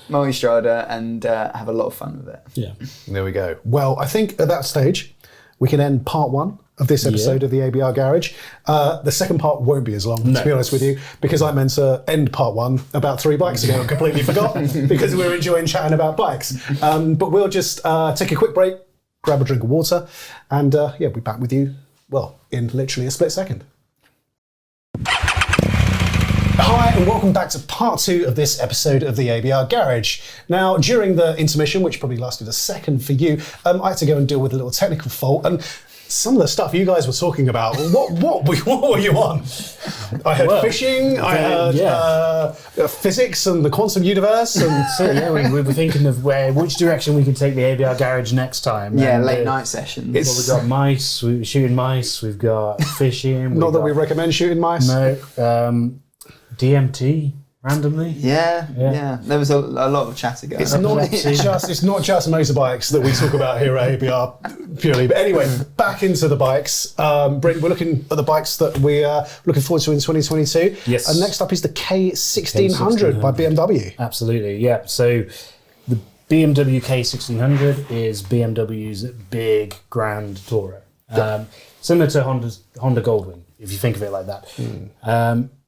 Multistrada and have a lot of fun with it. Yeah. There we go. Well, I think at that stage we can end part one of this episode of the ABR Garage. The second part won't be as long, to be honest with you, because I meant to end part one about 3 bikes ago and completely forgot because we were enjoying chatting about bikes. But we'll just take a quick break, grab a drink of water, and we'll be back with you, well, in literally a split second. Hi and welcome back to part 2 of this episode of the ABR Garage. Now, during the intermission, which probably lasted a second for you, I had to go and deal with a little technical fault, and some of the stuff you guys were talking about, what were you on? I heard fishing, I heard physics and the quantum universe. And so we were thinking of which direction we could take the ABR Garage next time. Yeah, and late night sessions. Well, we've got mice, we're shooting mice, we've got fishing. Not that we recommend shooting mice. No. DMT. Randomly? Yeah. There was a lot of chatter going on. It's not just motorbikes that we talk about here at ABR purely. But anyway, back into the bikes. Bryn, we're looking at the bikes that we are looking forward to in 2022. Yes. And next up is the K1600 by BMW. Absolutely, yeah. So the BMW K1600 is BMW's big grand tourer. Similar to Honda Goldwing, if you think of it like that.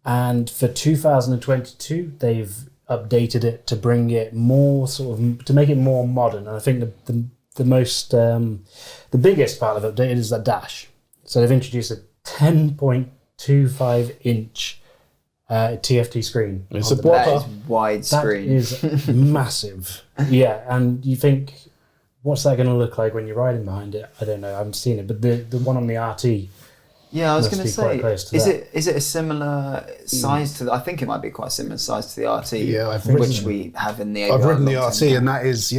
And for 2022, they've updated it to bring it more to make it more modern. And I think the biggest part of updated is that dash. So they've introduced a 10.25 inch TFT screen. It's a wide screen. That is massive. Yeah, and you think, what's that going to look like when you're riding behind it? I don't know. I haven't seen it, but the one on the RT. Yeah, I was going to say, is it a similar size to? I think it might be quite a similar size to the RT. Yeah, which we have in the ABR. I've ridden the RT, and that is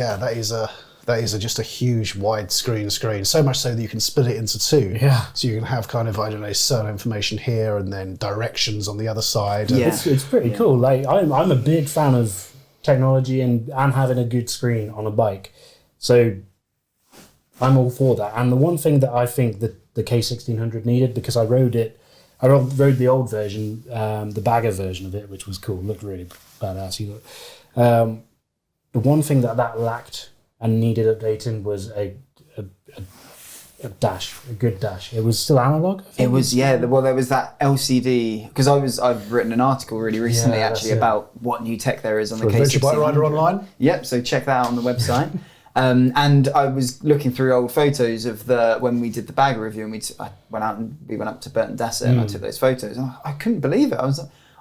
that is just a huge widescreen screen. So much so that you can split it into two. Yeah. So you can have kind of, I don't know, certain information here and then directions on the other side. Yeah. It's pretty cool. Like I'm a big fan of technology and having a good screen on a bike. So I'm all for that. And the one thing that I think that the K1600 needed, because I rode the old version, the bagger version of it, which was cool, looked really badass. The one thing that lacked and needed updating was a dash, a good dash. It was still analog. It was, yeah. Well, there was that LCD, because I've written an article really recently about what new tech there is on the K1600. Adventure Bike Rider Online. Yep. So check that out on the website. And I was looking through old photos of when we did the bagger review, and we went up to Burton Desert and I took those photos. And I couldn't believe it.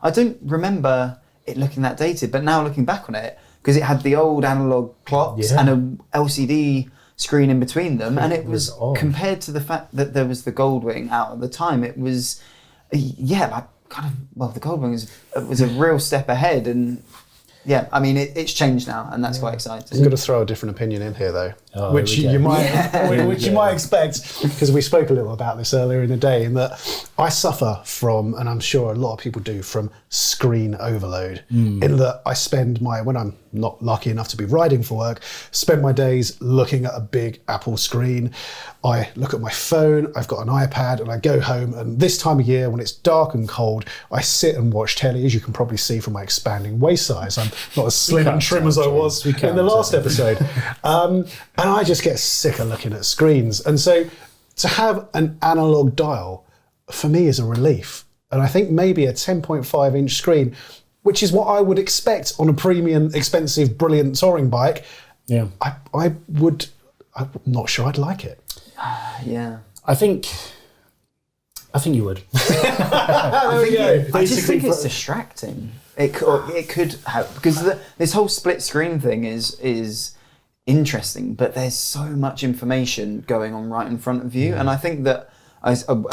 I don't remember it looking that dated, but now looking back on it, because it had the old analog clocks and a LCD screen in between them, and it was compared to the fact that there was the Goldwing out at the time, it was the Goldwing was a real step ahead. And yeah, I mean, it's changed now, and that's quite exciting. I'm going to throw a different opinion in here, though, which you might expect, because we spoke a little about this earlier in the day, in that I suffer from, and I'm sure a lot of people do, from screen overload. In that I spend when I'm not lucky enough to be riding for work, spend my days looking at a big Apple screen. I look at my phone, I've got an iPad, and I go home, and this time of year when it's dark and cold, I sit and watch telly, as you can probably see from my expanding waist size. I'm not as slim and trim as I was in the last episode. And I just get sick of looking at screens. And so to have an analog dial, for me, is a relief. And I think maybe a 10.5 inch screen, which is what I would expect on a premium, expensive, brilliant touring bike. Yeah, I'm not sure I'd like it. Yeah, I think you would. I just think it's distracting. It could have, because this whole split screen thing is interesting, but there's so much information going on right in front of you, and I think that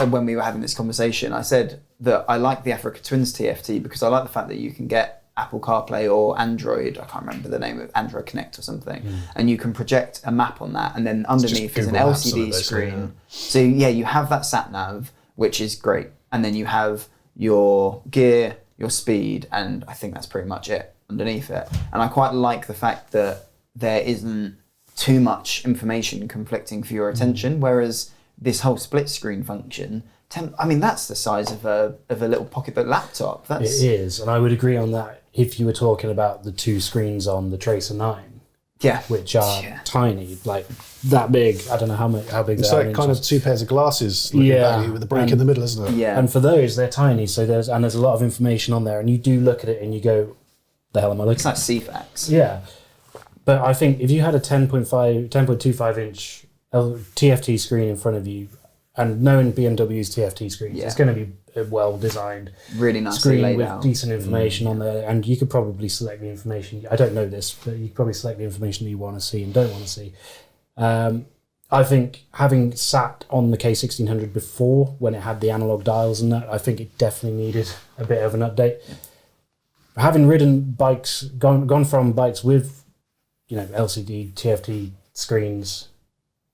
when we were having this conversation, I said that I like the Africa Twins TFT because I like the fact that you can get Apple CarPlay or Android, I can't remember the name of Android Connect or something, and you can project a map on that, and then underneath is an LCD screen. So yeah, you have that sat nav, which is great, and then you have your gear, your speed, and I think that's pretty much it underneath it. And I quite like the fact that there isn't too much information conflicting for your attention, whereas this whole split screen function, I mean, that's the size of a little pocketbook laptop. It is, and I would agree on that if you were talking about the two screens on the Tracer 9. Yeah. Which are tiny, like that big. I don't know how big they are. It's like kind of two pairs of glasses with the break in the middle, isn't it? Yeah. And for those, they're tiny, so there's a lot of information on there, and you do look at it and you go, the hell am I looking at? It's like CFAX. Yeah. But I think if you had a 10.25 inch TFT screen in front of you, and knowing BMW's TFT screens, it's going to be a well-designed, really nicely screen laid with out, decent information on there, and you could probably select the information. I don't know this, but you could probably select the information that you want to see and don't want to see. I think having sat on the K1600 before, when it had the analog dials and that, I think it definitely needed a bit of an update. Having ridden bikes, gone from bikes with, LCD TFT screens,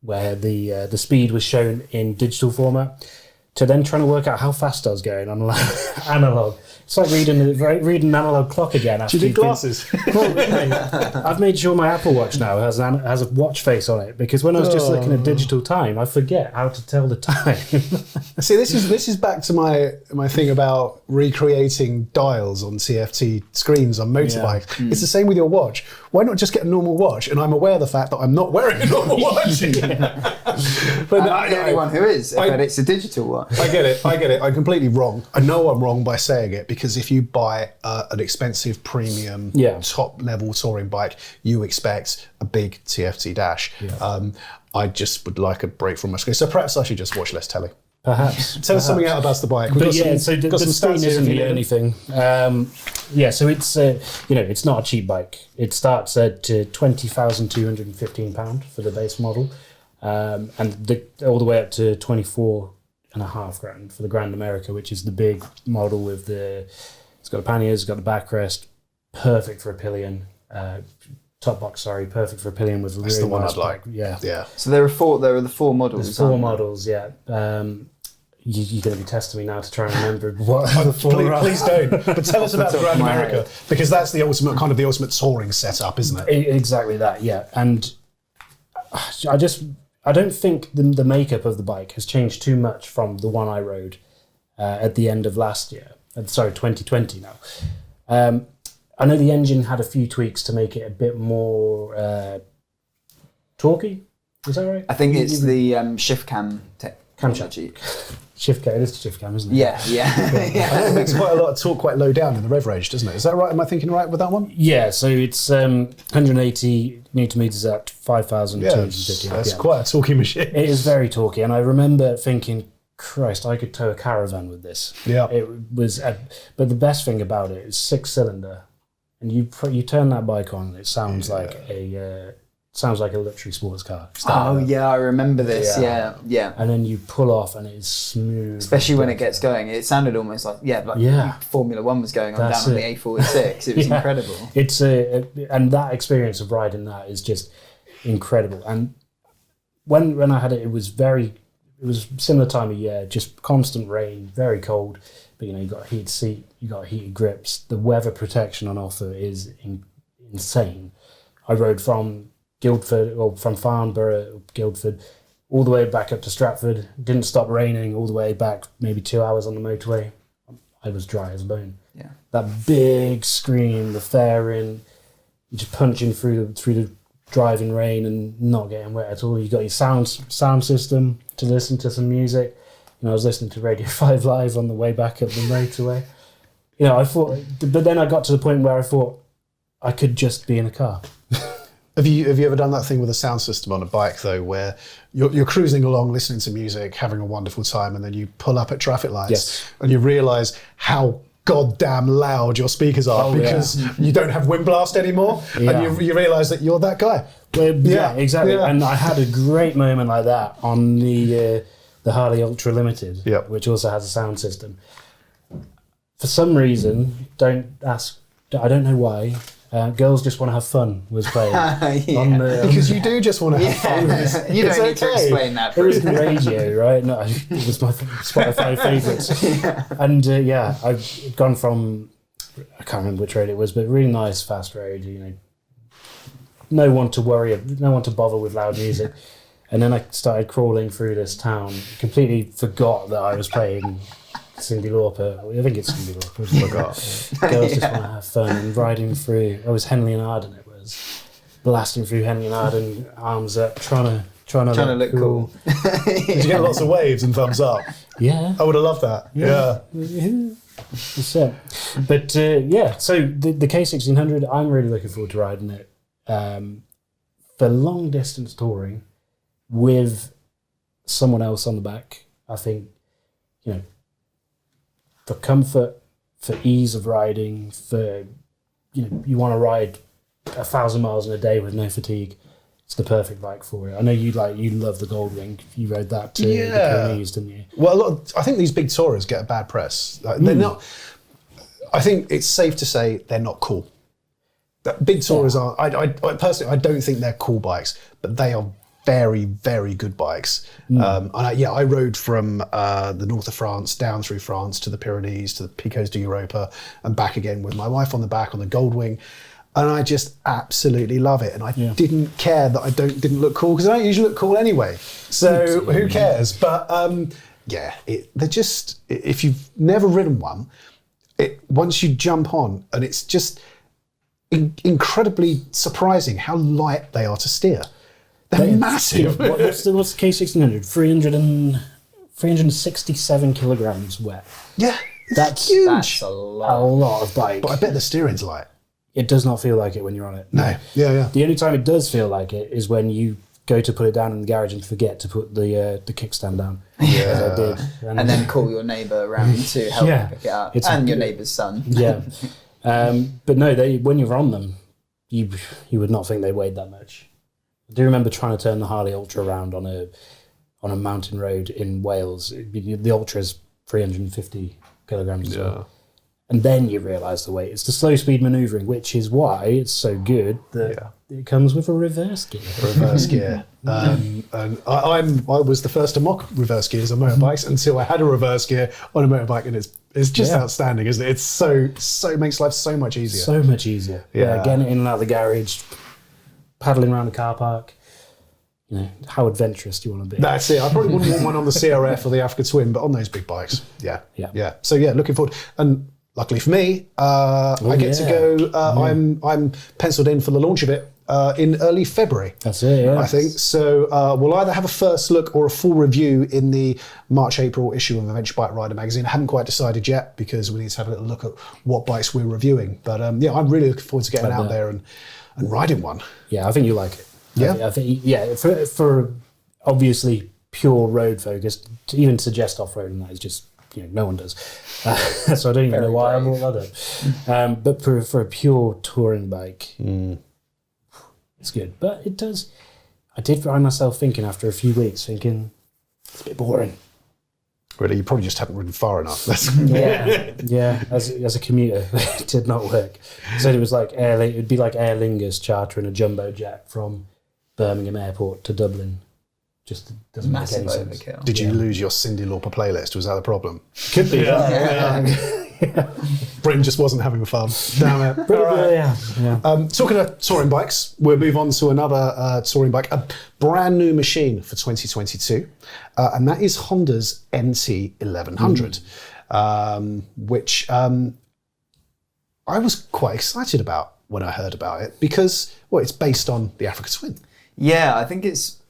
where the speed was shown in digital format, to then trying to work out how fast I was going on analog. It's like reading an analog clock again. Do you need glasses? I've made sure my Apple Watch now has a watch face on it, because when I was just looking at digital time, I forget how to tell the time. See, this is back to my thing about recreating dials on TFT screens on motorbikes. It's the same with your watch. Why not just get a normal watch? And I'm aware of the fact that I'm not wearing a normal watch. But I'm the only one who is, but it's a digital watch. I get it. I'm completely wrong. I know I'm wrong by saying it, because if you buy an expensive premium top level touring bike, you expect a big TFT dash. I just would like a break from my screen. So perhaps I should just watch less telly. Perhaps. Tell us something out about the bike. So the screen isn't the only thing. So it's it's not a cheap bike. It starts at £20,215 for the base model, and all the way up to 24.5 grand for the Grand America, which is the big model with it's got the panniers, it's got the backrest, perfect for a pillion. top box, perfect for a pillion with a That's really the one nice I'd like. bike. Yeah. Yeah. So there are the four models. There's 4 aren't there? models, yeah. You're going to be testing me now to try and remember what the 4 are. Please don't. But tell us about the top of Grand my America, head. because that's the ultimate touring setup, isn't it? Exactly that, yeah. And I don't think the makeup of the bike has changed too much from the one I rode at the end of last year. 2020 now. I know the engine had a few tweaks to make it a bit more torquey. Is that right? I think it's the shift cam technology. Shift cam, it is shift cam, isn't it? Yeah. It makes quite a lot of torque quite low down in the rev range, doesn't it? Is that right? Am I thinking right with that one? Yeah, so it's 180 newton meters at 5,250 that's RPM. quite a talky machine. It is very torquey, and I remember thinking, Christ, I could tow a caravan with this. Yeah. It was, but the best thing about it is 6-cylinder, and you turn that bike on, and it sounds like a luxury sports car. Oh yeah, I remember this. Yeah. And then you pull off, and it's smooth. Especially when it gets going, it sounded almost like Formula One was going on That's down on it. the A46. It was incredible. It's and that experience of riding that is just incredible. And when I had it, it was similar time of year, just constant rain, very cold. But you got a heated seat, you got heated grips. The weather protection on offer is insane. I rode from Guildford, or from Farnborough, Guildford, all the way back up to Stratford. Didn't stop raining all the way back, maybe 2 hours on the motorway. I was dry as a bone. Yeah. That big screen, the fairing, you're just punching through the driving rain and not getting wet at all. You got your sound system to listen to some music. I was listening to Radio 5 Live on the way back up the motorway. I thought, but then I got to the point where I thought I could just be in a car. Have you ever done that thing with a sound system on a bike though, where you're cruising along, listening to music, having a wonderful time, and then you pull up at traffic lights and you realise how goddamn loud your speakers are because you don't have wind blast anymore, and you realise that you're that guy. Well, yeah, exactly. Yeah. And I had a great moment like that on the Harley Ultra Limited, which also has a sound system. For some reason, don't ask. I don't know why. Girls Just Want to Have Fun was playing. Because you do just want to have fun. You don't need to explain that. It was the radio, right? No, it was my Spotify favourites. And I've gone from, I can't remember which road it was, but really nice, fast road, no one to bother with loud music. And then I started crawling through this town, completely forgot that I was playing Cyndi Lauper. I think it's Cyndi Lauper. I forgot. Girls Just Want to Have Fun, and riding through. I was Henley and Arden. It was blasting through Henley and Arden, arms up, trying to look cool. Did you get lots of waves and thumbs up? Yeah, I would have loved that. Yeah. That's it. But so the K1600, I'm really looking forward to riding it for long distance touring with someone else on the back. I think for comfort, for ease of riding, for you want to ride 1,000 miles in a day with no fatigue. It's the perfect bike for it. I know you love the Goldwing. You rode that to the Pyrenees, didn't you? Well, I think these big tourers get a bad press. They're not. I think it's safe to say they're not cool. Big tourers are. I personally, I don't think they're cool bikes, but they are very, very good bikes. I rode from the north of France down through France to the Pyrenees to the Picots de Europa and back again with my wife on the back on the Goldwing, and I just absolutely love it. And I didn't care that I didn't look cool, because I don't usually look cool anyway. So who cares? But they're just, if you've never ridden one, once you jump on, and it's just incredibly surprising how light they are to steer. They're massive. What's the K1600? 367 kilograms wet. Yeah, that's huge. That's a lot of bike. But I bet the steering's light. It does not feel like it when you're on it. No. Yeah. The only time it does feel like it is when you go to put it down in the garage and forget to put the kickstand down. Yeah, I did. And then call your neighbour around to help pick it up, and your neighbour's son. Yeah. But no, when you're on them, you would not think they weighed that much. I do remember trying to turn the Harley Ultra around on a mountain road in Wales. The Ultra is 350 kilograms as well. And then you realise the weight. It's the slow speed manoeuvring, which is why it's so good that it comes with a reverse gear. Reverse gear. And I was the first to mock reverse gears on motorbikes until I had a reverse gear on a motorbike, and it's just outstanding, isn't it? It's so makes life so much easier. So much easier. Yeah, getting in and out of the garage, paddling around the car park. You know, how adventurous do you want to be? That's it. I probably wouldn't want one on the CRF or the Africa Twin, but on those big bikes, yeah. So looking forward. And luckily for me, I get to go. I'm penciled in for the launch of it in early February. That's it. Yeah, I think so. We'll either have a first look or a full review in the March-April issue of Adventure Bike Rider magazine. I haven't quite decided yet because we need to have a little look at what bikes we're reviewing. But I'm really looking forward to getting out there and riding one. Yeah, I think you like it. Yeah, I think for obviously pure road focused, to even suggest off road and that is just no one does. So I don't even know why I brought that up. But for a pure touring bike, it's good. But it does. I did find myself thinking after a few weeks, it's a bit boring. Really, you probably just haven't ridden far enough. Yeah. As a commuter, it did not work. So it was like it would be like Aer Lingus chartering a jumbo jet from Birmingham Airport to Dublin. Just doesn't make any sense. Overkill. Did you lose your Cyndi Lauper playlist? Was that the problem? Could be. Bryn just wasn't having fun. Damn it. Talking of touring bikes, we'll move on to another touring bike, a brand new machine for 2022, and that is Honda's NT1100, which I was quite excited about when I heard about it because, it's based on the Africa Twin. Yeah, I think it's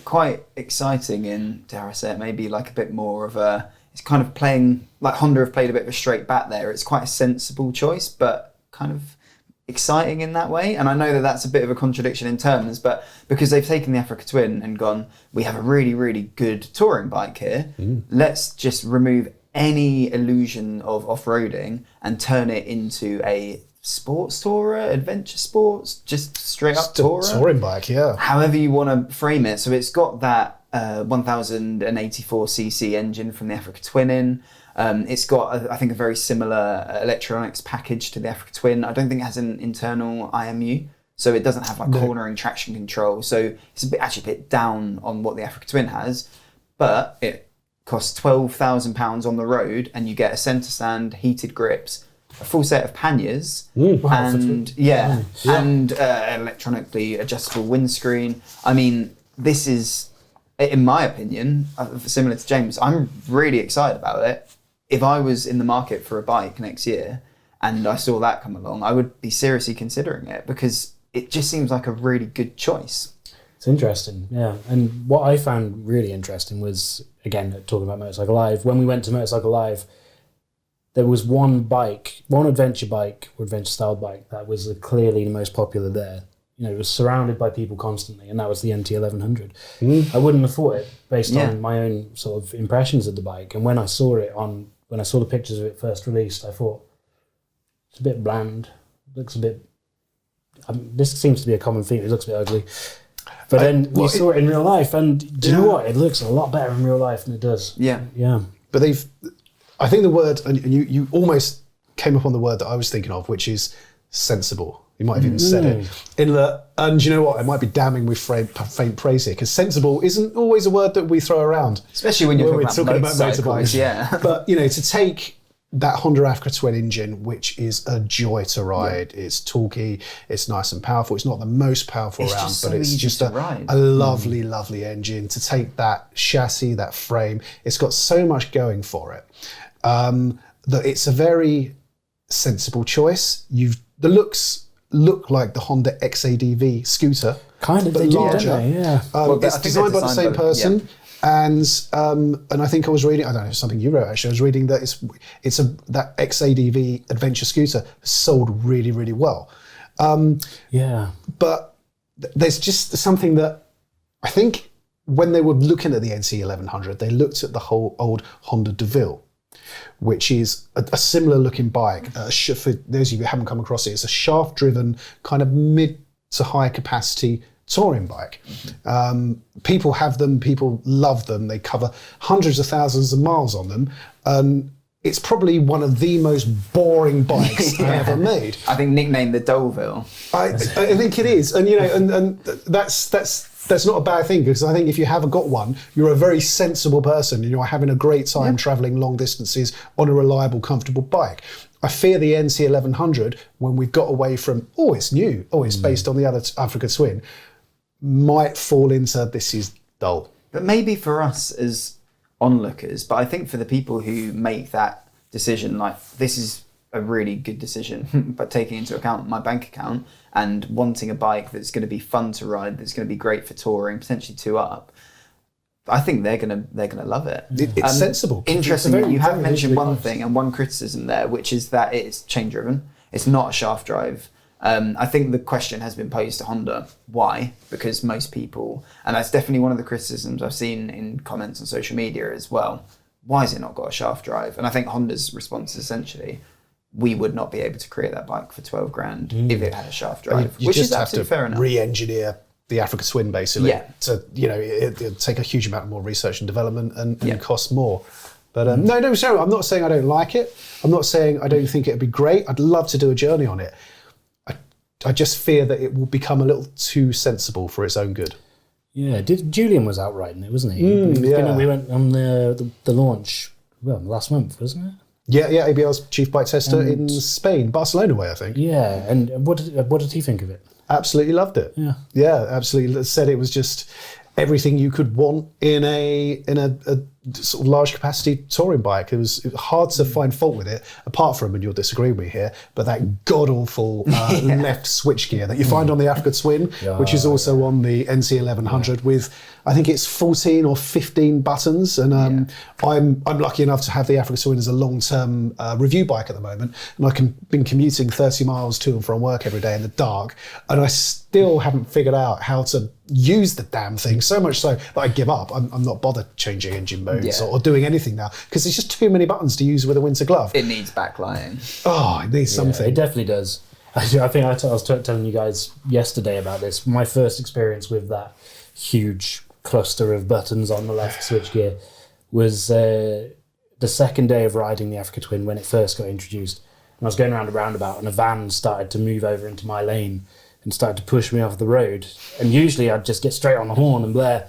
quite exciting and, dare I say it, maybe like a bit more of a... It's kind of playing, like Honda have played a bit of a straight bat there. It's quite a sensible choice, but kind of exciting in that way. And I know that that's a bit of a contradiction in terms, but because they've taken the Africa Twin and gone, we have a really, really good touring bike here. Let's just remove any illusion of off-roading and turn it into a sports tourer, adventure sports, just straight up tourer. Touring bike, yeah. However you want to frame it. So it's got that 1084cc engine from the Africa Twin in. It's got, I think, a very similar electronics package to the Africa Twin. I don't think it has an internal IMU, so it doesn't have like cornering traction control. So it's actually a bit down on what the Africa Twin has, but it costs £12,000 on the road, and you get a centre stand, heated grips, a full set of panniers, and electronically adjustable windscreen. I mean, this is, in my opinion, similar to James, I'm really excited about it. If I was in the market for a bike next year and I saw that come along, I would be seriously considering it because it just seems like a really good choice. It's interesting, yeah. And what I found really interesting was, again, talking about Motorcycle Live, when we went to Motorcycle Live, there was one bike, one adventure bike or adventure style bike that was clearly the most popular there. It was surrounded by people constantly, and that was the NT1100. I wouldn't have thought it based on my own sort of impressions of the bike. And when I saw the pictures of it first released, I thought it's a bit bland. Looks a bit. This seems to be a common theme. It looks a bit ugly. But then we saw it in real life, and do you know what? It looks a lot better in real life than it does. Yeah. But I think the word, and you almost came up on the word that I was thinking of, which is sensible. You might have even said it. And you know what? It might be damning with faint praise here, because sensible isn't always a word that we throw around. Especially when you're talking about motorbikes. Yeah. But, to take that Honda Africa Twin engine, which is a joy to ride. Yeah. It's torquey, it's nice and powerful. It's not the most powerful around, but it's just a lovely, lovely engine. To take that chassis, that frame, it's got so much going for it that it's a very sensible choice. The looks look like the Honda XADV scooter, kind of, but larger. It's designed by the same person. Yeah. And I think I was reading, I don't know, something you wrote actually, I was reading that that XADV adventure scooter sold really, really well. But there's just something that I think when they were looking at the NT1100, they looked at the whole old Honda DeVille, which is a similar looking bike. For those of you who haven't come across it, it's a shaft-driven kind of mid to high capacity touring bike. People have them, people love them. They cover hundreds of thousands of miles on them. it's probably one of the most boring bikes I ever made. I think nicknamed the Doleville. I think it is, and and that's not a bad thing, because I think if you haven't got one, you're a very sensible person and you're having a great time travelling long distances on a reliable, comfortable bike. I fear the NT1100, when we've got away from, it's new, it's based on the other Africa Twin, might fall into this is dull. But maybe for us as onlookers, but I think for the people who make that decision, like, this is a really good decision, but taking into account my bank account and wanting a bike that's going to be fun to ride, that's going to be great for touring, potentially two up, I think they're gonna love it. It's sensible. Interestingly, you have mentioned one thing and one criticism there, which is that it is chain driven. It's not a shaft drive. I think the question has been posed to Honda. Why? Because most people, and that's definitely one of the criticisms I've seen in comments on social media as well. Why has it not got a shaft drive? And I think Honda's response is essentially, we would not be able to create that bike for 12 grand if it had a shaft drive, you which just is have absolutely to fair enough. re-engineer the Africa Twin, basically. Yeah. So, it'll take a huge amount more research and development and cost more. But no, sorry, I'm not saying I don't like it. I'm not saying I don't think it'd be great. I'd love to do a journey on it. I just fear that it will become a little too sensible for its own good. Yeah, Julian was out riding it, wasn't he? We went on the launch, last month, wasn't it? Yeah, ABR's chief bike tester in Spain, Barcelona way, I think. Yeah, and what did he think of it? Absolutely loved it. Yeah, absolutely. Said it was just everything you could want in a sort of large capacity touring bike. It was hard to find fault with it, apart from, and you'll disagree with me here, but that god awful left switchgear that you find on the Africa Twin, which is also on the NT1100 with, I think it's 14 or 15 buttons. And I'm lucky enough to have the Africa Twin as a long-term review bike at the moment. And I've been commuting 30 miles to and from work every day in the dark. And I still haven't figured out how to use the damn thing, so much so that I give up. I'm not bothered changing engine modes or doing anything now, because there's just too many buttons to use with a winter glove. It needs backlighting. Oh, it needs something. It definitely does. I think I was telling you guys yesterday about this. My first experience with that huge cluster of buttons on the left switchgear was the second day of riding the Africa Twin when it first got introduced. And I was going around a roundabout and a van started to move over into my lane and started to push me off the road. And usually I'd just get straight on the horn and blare.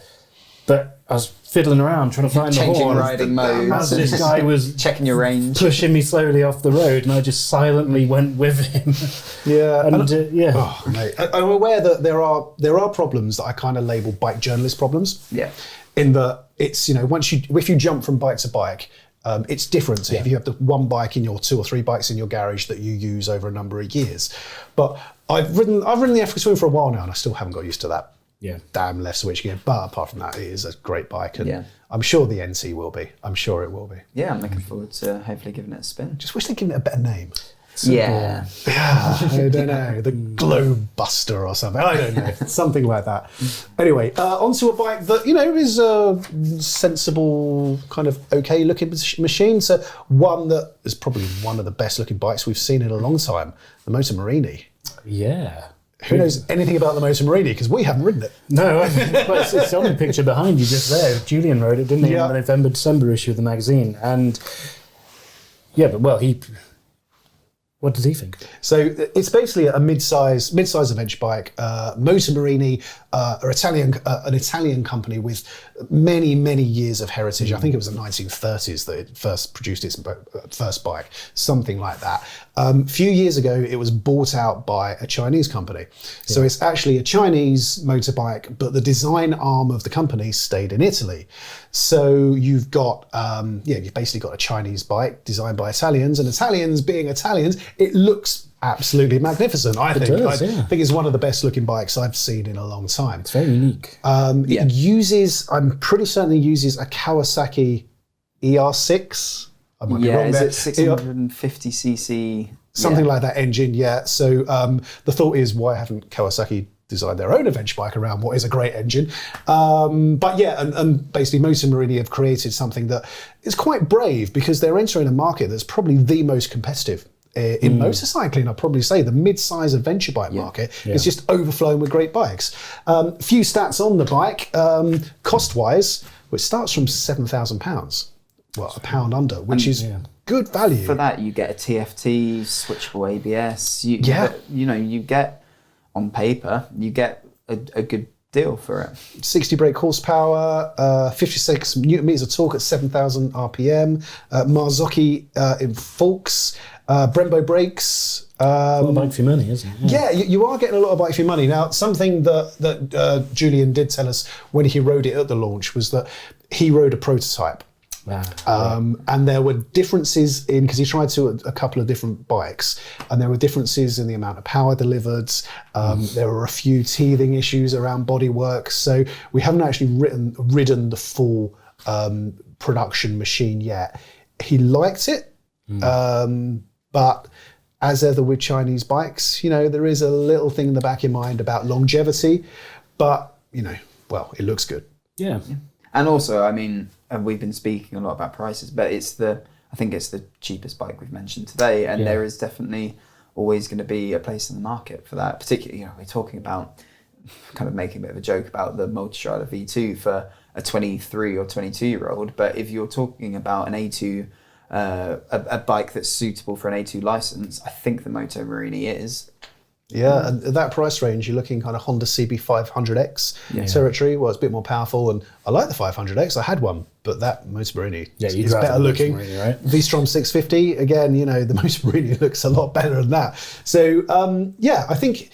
But I was fiddling around trying to find the horn. Changing riding modes. This guy was checking your range, pushing me slowly off the road, and I just silently went with him. Yeah, Oh, mate. I'm aware that there are problems that I kind of label bike journalist problems. Yeah. In that it's, if you jump from bike to bike, it's different. So if you have the one bike in your 2 or 3 bikes in your garage that you use over a number of years. But I've ridden the Africa Twin for a while now, and I still haven't got used to that. Yeah, damn left switchgear. But apart from that, it is a great bike, and Yeah. I'm sure the NT will be. I'm sure it will be. Yeah, I'm looking forward to hopefully giving it a spin. Just wish they'd given it a better name. Yeah. I don't know, the Globe Buster or something. I don't know, something like that. Anyway, onto a bike that is a sensible, kind of okay looking machine. So one that is probably one of the best looking bikes we've seen in a long time, the Moto Morini. yeah. Who knows anything about the Moto Morini? Because we haven't ridden it. No, but it's on the picture behind you just there. Julian rode it, didn't he, in the November-December issue of the magazine? And what does he think? So it's basically a mid-size adventure bike. Moto Morini are an Italian company with many, many years of heritage. I think it was the 1930s that it first produced its first bike, something like that. A few years ago, it was bought out by a Chinese company. So it's actually a Chinese motorbike, but the design arm of the company stayed in Italy. So you've got, you've basically got a Chinese bike designed by Italians, and Italians being Italians, it looks absolutely magnificent. I think it's one of the best looking bikes I've seen in a long time. It's very unique. It uses, I'm pretty certain it uses a Kawasaki ER6. I might be wrong there. Is it 650cc? Something like that engine, yeah. So the thought is, why haven't Kawasaki designed their own adventure bike around what is a great engine? But yeah, and basically Moto Morini have created something that is quite brave, because they're entering a market that's probably the most competitive in motorcycling. I'd probably say the mid-size adventure bike market is just overflowing with great bikes. Few stats on the bike. Cost-wise, it starts from £7,000, £1 under, which is good value. For that, you get a TFT, switchable ABS. You get on paper, you get a good deal for it. 60 brake horsepower, 56 newton meters of torque at 7,000 RPM. Marzocchi in forks, Brembo brakes. A lot of bike for your money, isn't it? Yeah, you are getting a lot of bike for your money. Now, something that Julian did tell us when he rode it at the launch was that he rode a prototype. And there were differences in, because he tried a couple of different bikes, and there were differences in the amount of power delivered. There were a few teething issues around bodywork. So we haven't actually ridden the full production machine yet. He liked it, but as ever with Chinese bikes, there is a little thing in the back of your mind about longevity, but it looks good. Yeah. And also, I mean, we've been speaking a lot about prices, but I think it's the cheapest bike we've mentioned today, and there is definitely always going to be a place in the market for that. Particularly, we're talking about, kind of making a bit of a joke about the Multistrada V2 for a 23 or 22-year-old, but if you're talking about an A2, a bike that's suitable for an A2 license, I think the Moto Morini is. Yeah, and at that price range, you're looking kind of Honda CB500X territory. Well, it's a bit more powerful, and I like the 500X. I had one, but that Moto Morini is better looking. Morini, right? V-Strom 650, again, the Moto Morini looks a lot better than that. So, I think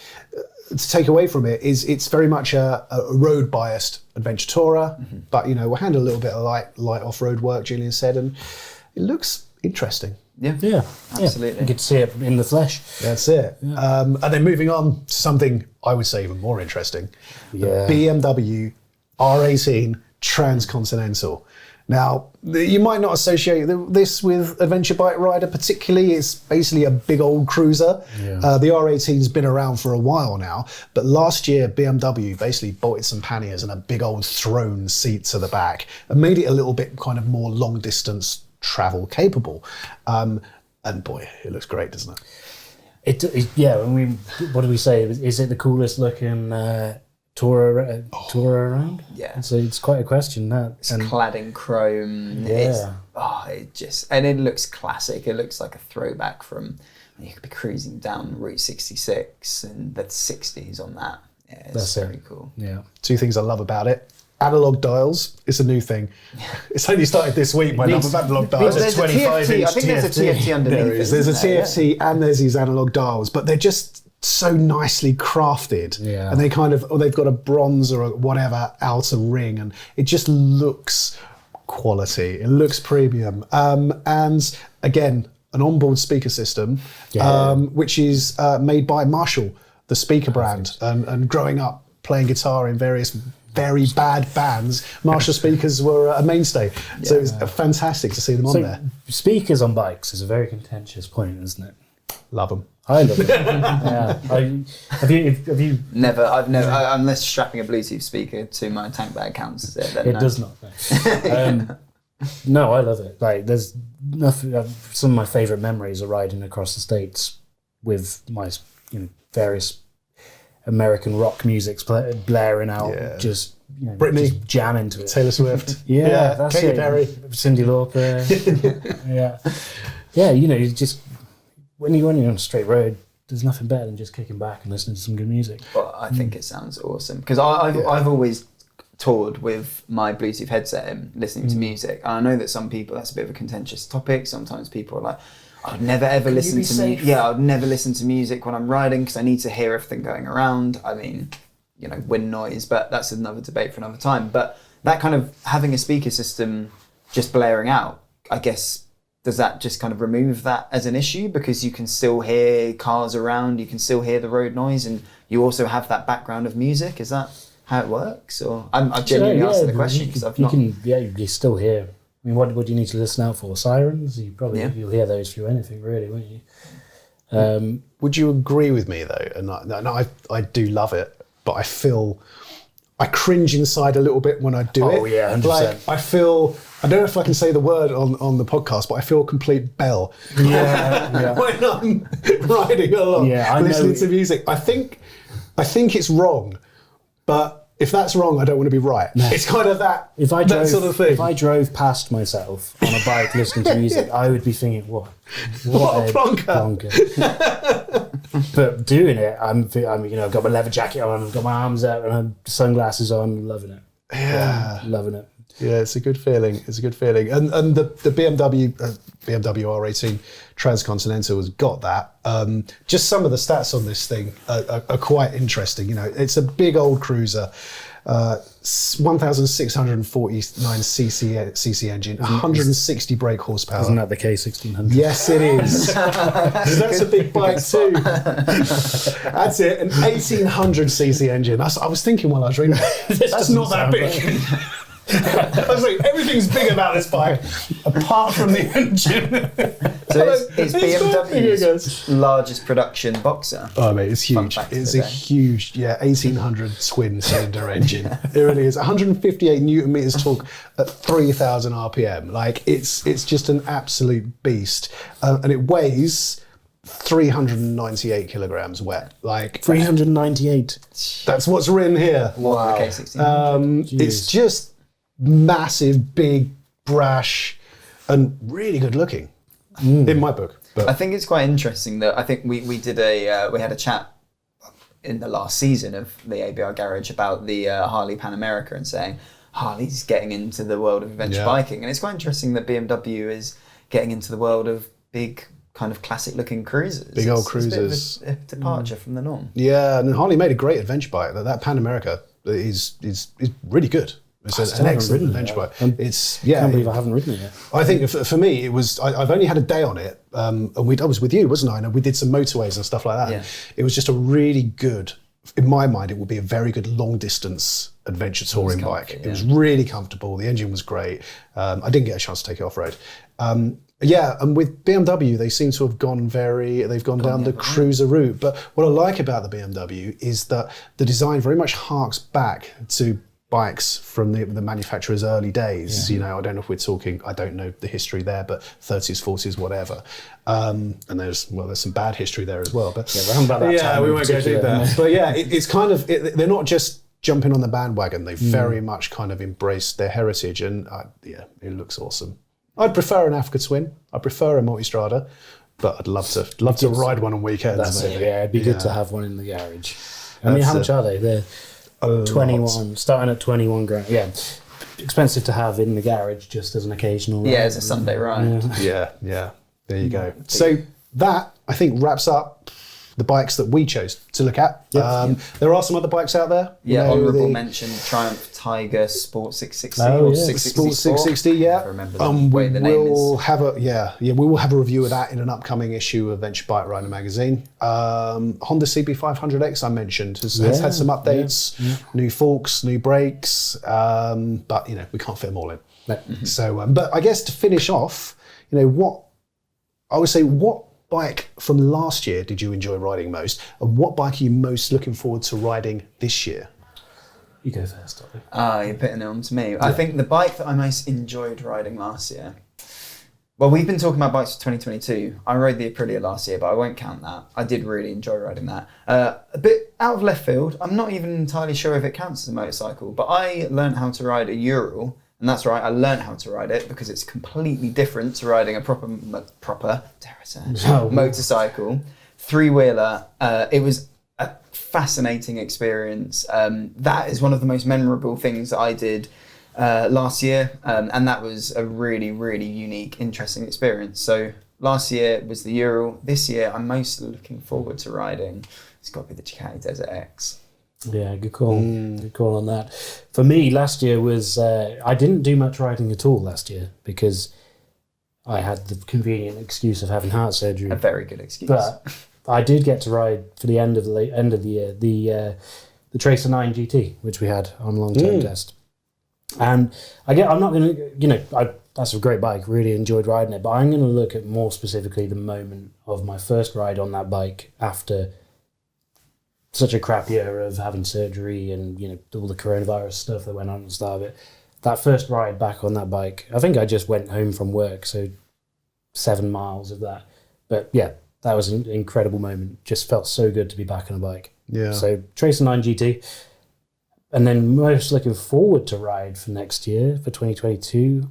to take away from it is it's very much a road-biased adventure tourer, but, we'll handle a little bit of light off-road work, Julian said, and it looks interesting. Yeah, absolutely. You get to see it in the flesh. That's it. Yeah. And then moving on to something I would say even more interesting. The BMW R18 Transcontinental. Now, you might not associate this with adventure bike rider particularly. It's basically a big old cruiser. Yeah. The R18's been around for a while now, but last year BMW basically bolted some panniers and a big old throne seat to the back and made it a little bit kind of more long distance travel capable, and boy, it looks great, doesn't it? I mean, what do we say? Is it the coolest looking tourer around? Yeah, so it's quite a question. It's clad in chrome. And it looks classic. It looks like a throwback from, you could be cruising down Route 66 and the 60s on that. Yeah, it's very cool. Yeah, two things I love about it. Analog dials, it's a new thing. It's only started this week, my love of analog dials. There's a 25-inch I think there's a TFT underneath. There is. There's a TFT and there's these analog dials, but they're just so nicely crafted. Yeah. And they've got a bronze or a whatever outer ring, and it just looks quality. It looks premium. And again, an onboard speaker system, which is made by Marshall, the speaker brand. And growing up playing guitar in various very bad bands, Marshall speakers were a mainstay. So it's fantastic to see them on there. Speakers on bikes is a very contentious point, isn't it? Love them. I love them. Have you? Never. I've never. Unless strapping a Bluetooth speaker to my tank bag counts as it. Then it does not. No, I love it. Like, there's nothing. Some of my favourite memories are riding across the States with my various American rock music's blaring out, just Britney, just jam into it. Taylor Swift, that's Katy it. Perry, Cyndi Lauper, you just when you're on a straight road, there's nothing better than just kicking back and listening to some good music. Well, I think it sounds awesome because I've always toured with my Bluetooth headset and listening to music, and I know that some people, that's a bit of a contentious topic. Sometimes people are like, I'd never ever listen to music. Yeah, I'd never listen to music when I'm riding because I need to hear everything going around. I mean, wind noise, but that's another debate for another time. But that kind of having a speaker system just blaring out, I guess, does that just kind of remove that as an issue because you can still hear cars around, you can still hear the road noise, and you also have that background of music? Is that how it works? Or I'm genuinely asking the question because I've not. You still hear. I mean, what do you need to listen out for? Sirens? You'll hear those through anything, really, won't you? Would you agree with me though? And I do love it, but I cringe inside a little bit when I do it. Oh yeah, 100%. Like, I don't know if I can say the word on the podcast, but I feel complete bell. Yeah. When I'm riding along, listening to music. I think it's wrong, but if that's wrong, I don't want to be right. No. It's kind of that sort of thing. If I drove past myself on a bike listening to music, I would be thinking, what a plonker. But doing it, I'm I've got my leather jacket on, I've got my arms out, and I've sunglasses on, loving it. Yeah, loving it. Yeah, it's a good feeling. It's a good feeling. And the BMW R18 Transcontinental has got that. Just some of the stats on this thing are quite interesting. It's a big old cruiser, 1,649 cc engine, 160 brake horsepower. Isn't that the K1600? Yes, it is. That's a big bike too. That's it, an 1,800 cc engine. I was thinking while I was reading, that's not that big. I was like, everything's big about this bike, apart from the engine. So it's BMW's largest production boxer. Oh, mate, it's huge. It's a huge, 1,800 twin cylinder engine. It really is. 158 Newton meters torque at 3,000 RPM. Like, it's just an absolute beast. And it weighs 398 kilograms wet. Like 398. That's what's written here. Wow. It's just massive, big, brash, and really good looking in my book. But I think it's quite interesting that I think we did we had a chat in the last season of the ABR Garage about the Harley Pan America and saying Harley's getting into the world of adventure biking, and it's quite interesting that BMW is getting into the world of big kind of classic looking cruisers. Big old cruisers. It's a bit of a departure from the norm. Yeah, and Harley made a great adventure bike. That Pan America is really good. It's an excellent adventure bike. I can't believe I haven't ridden it yet. I think for me, it was, I've only had a day on it, and I was with you, wasn't I? And we did some motorways and stuff like that. Yeah. It was just a really good, in my mind, it would be a very good long distance adventure touring bike. It was really comfortable. The engine was great. I didn't get a chance to take it off road. And with BMW, they seem to have gone down the cruiser route. But what I like about the BMW is that the design very much harks back to bikes from the manufacturer's early days. I don't know if we're talking, I don't know the history there, but 30s, 40s, whatever. And there's some bad history there as well. But around about that time we won't go do that. But it's kind of, they're not just jumping on the bandwagon. They very much kind of embraced their heritage, and it looks awesome. I'd prefer an Africa Twin. I prefer a Multistrada, but I'd love to ride one on weekends. That's it. Yeah, it'd be good to have one in the garage. I mean, how much are they? They're 21, starting at 21 grand. Yeah, expensive to have in the garage just as an occasional ride. Yeah, as a Sunday ride. Yeah. There you go. So that, I think, wraps up the bikes that we chose to look at. There are some other bikes out there. Honourable mention, Triumph Tiger Sport 660 or 660 Sport 660. I remember the way the name is. We will have a review of that in an upcoming issue of Venture Bike Rider magazine. Honda CB500X I mentioned has had some updates, new forks, new brakes, but we can't fit them all in. So, but I guess to finish off, what bike from last year did you enjoy riding most, and what bike are you most looking forward to riding this year? You go first, Ollie. You're putting it on to me. I think the bike that I most enjoyed riding last year, well, we've been talking about bikes for 2022. I rode the Aprilia last year, but I won't count that. I did really enjoy riding that. A bit out of left field, I'm not even entirely sure if it counts as a motorcycle, but I learned how to ride a Ural. And that's right, I learned how to ride it because it's completely different to riding a proper, dare I say, motorcycle, three-wheeler. It was a fascinating experience. That is one of the most memorable things that I did last year. And that was a really, really unique, interesting experience. So last year was the Ural. This year, I'm most looking forward to riding. It's got to be the Ducati Desert X. Yeah, good call. Good call on that. For me, last year was I didn't do much riding at all last year because I had the convenient excuse of having heart surgery. A very good excuse. But I did get to ride for the end of the year the Tracer 9 GT, which we had on long-term test. And I'm not going to, that's a great bike. Really enjoyed riding it, but I'm going to look at more specifically the moment of my first ride on that bike after such a crap year of having surgery and all the coronavirus stuff that went on at the start of it. That first ride back on that bike, I think I just went home from work, so 7 miles of that. But yeah, that was an incredible moment. Just felt so good to be back on a bike. Yeah. So Tracer 9 GT, And then most looking forward to ride for next year, for 2022,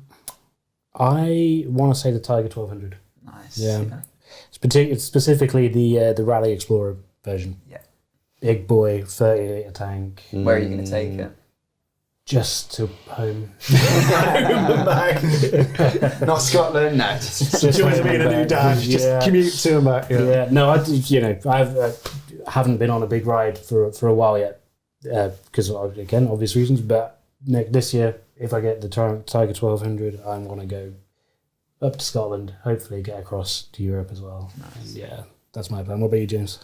I want to say the Tiger 1200. Nice. Yeah. It's specifically the Rally Explorer version. Yeah. Big boy, 30-litre tank. Where are you going to take it? Just to home. Not Scotland, no. Just joys being a new dad. Just commute to and back. Yeah. No, I haven't been on a big ride for a while yet because again, obvious reasons. But this year, if I get the Tiger 1200, I'm going to go up to Scotland. Hopefully, get across to Europe as well. Nice. And yeah, that's my plan. What about you, James?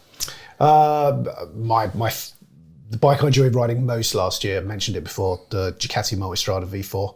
The bike I enjoyed riding most last year, I mentioned it before, the Ducati Multistrada V4.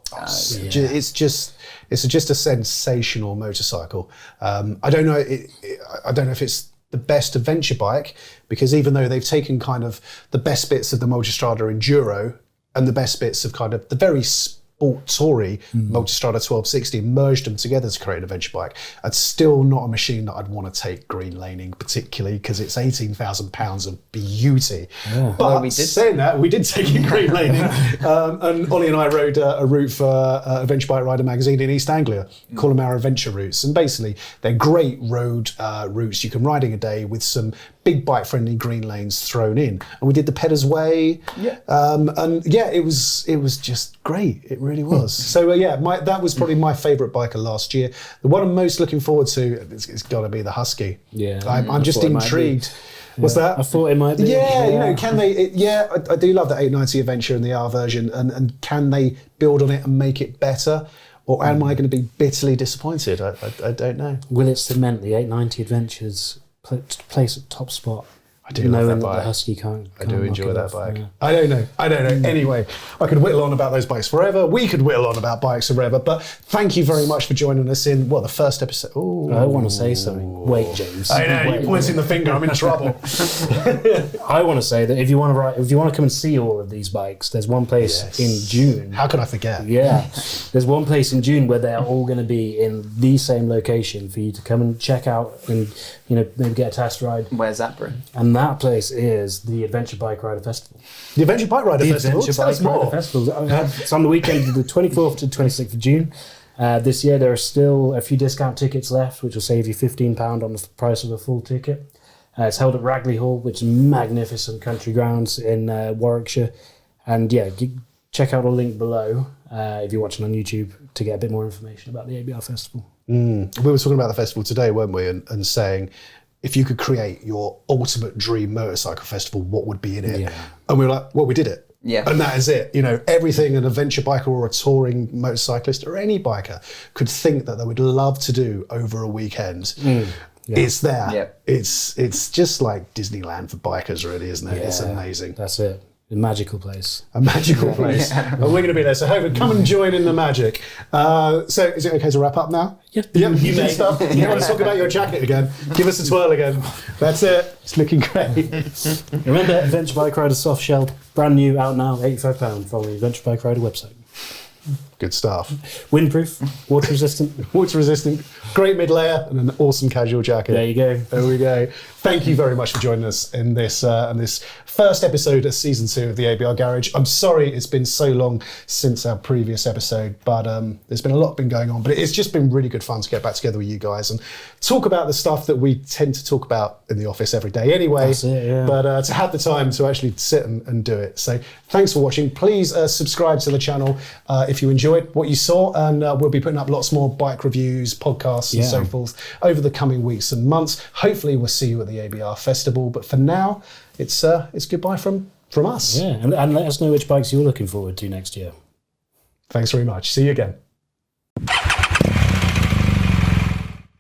It's just a sensational motorcycle. I don't know if it's the best adventure bike, because even though they've taken kind of the best bits of the Multistrada Enduro and the best bits of kind of the very sport toury Multistrada 1260, merged them together to create an adventure bike. It's still not a machine that I'd want to take green laning, particularly because it's £18,000 of beauty. Yeah. But saying that, we did take it green laning, and Ollie and I rode a route for Adventure Bike Rider magazine in East Anglia, call them our adventure routes, and basically they're great road routes you can ride in a day with some big bike friendly green lanes thrown in, and we did the Peddars Way, it was just great. It really was. So that was probably my favourite biker last year. The one I'm most looking forward to, it's got to be the Husky. Yeah, I'm just intrigued. What's that? I thought it might be. Yeah, can they? I do love the 890 Adventure and the R version, and can they build on it and make it better? Or am I going to be bitterly disappointed? I don't know. Will it cement the 890 Adventures place at top spot? I do love that bike. The Husky can't I do enjoy that bike. Yeah. I don't know. Anyway, I could whittle on about those bikes forever. We could whittle on about bikes forever. But thank you very much for joining us in the first episode. Ooh. I want to say something. Wait, James. I know you're pointing the finger. I'm in trouble. I want to say that if you want to come and see all of these bikes, there's one place in June. How could I forget? Yeah, there's one place in June where they're all going to be in the same location for you to come and check out and maybe get a test ride. Where's that, Bryn? And that place is the Adventure Bike Rider Festival. The Adventure Bike Rider Festival? Adventure Bike Rider Festival. It's on the weekend of the 24th to 26th of June. This year there are still a few discount tickets left, which will save you £15 on the price of a full ticket. It's held at Ragley Hall, which is magnificent country grounds in Warwickshire. And check out the link below if you're watching on YouTube to get a bit more information about the ABR Festival. We were talking about the festival today, weren't we? And saying, if you could create your ultimate dream motorcycle festival, what would be in it? Yeah. And we were like, well, we did it. Yeah. And that is it. Everything an adventure biker or a touring motorcyclist or any biker could think that they would love to do over a weekend. It's there. Yeah. It's just like Disneyland for bikers, really, isn't it? Yeah. It's amazing. That's it. A magical place. A magical place. And we're going to be there. So Hogan, come and join in the magic. So is it okay to wrap up now? Yep. You may. Stuff. You want to talk about your jacket again? Give us a twirl again. That's it. It's looking great. Remember, Adventure Bike Rider soft shell, brand new, out now, £85 from the Adventure Bike Rider website. Good stuff. Windproof, water resistant. Water resistant, great mid layer, and an awesome casual jacket. There you go. There we go. Thank you very much for joining us in this first episode of season 2 of the ABR Garage. I'm sorry it's been so long since our previous episode, but there's been a lot going on. But it's just been really good fun to get back together with you guys and talk about the stuff that we tend to talk about in the office every day anyway. That's it, yeah. But to have the time to actually sit and do it. So thanks for watching. Please subscribe to the channel if you enjoyed what you saw, and we'll be putting up lots more bike reviews, podcasts and so forth over the coming weeks and months. Hopefully we'll see you at the ABR Festival, but for now it's goodbye from us. Yeah, and let us know which bikes you're looking forward to next year. Thanks very much. See you again.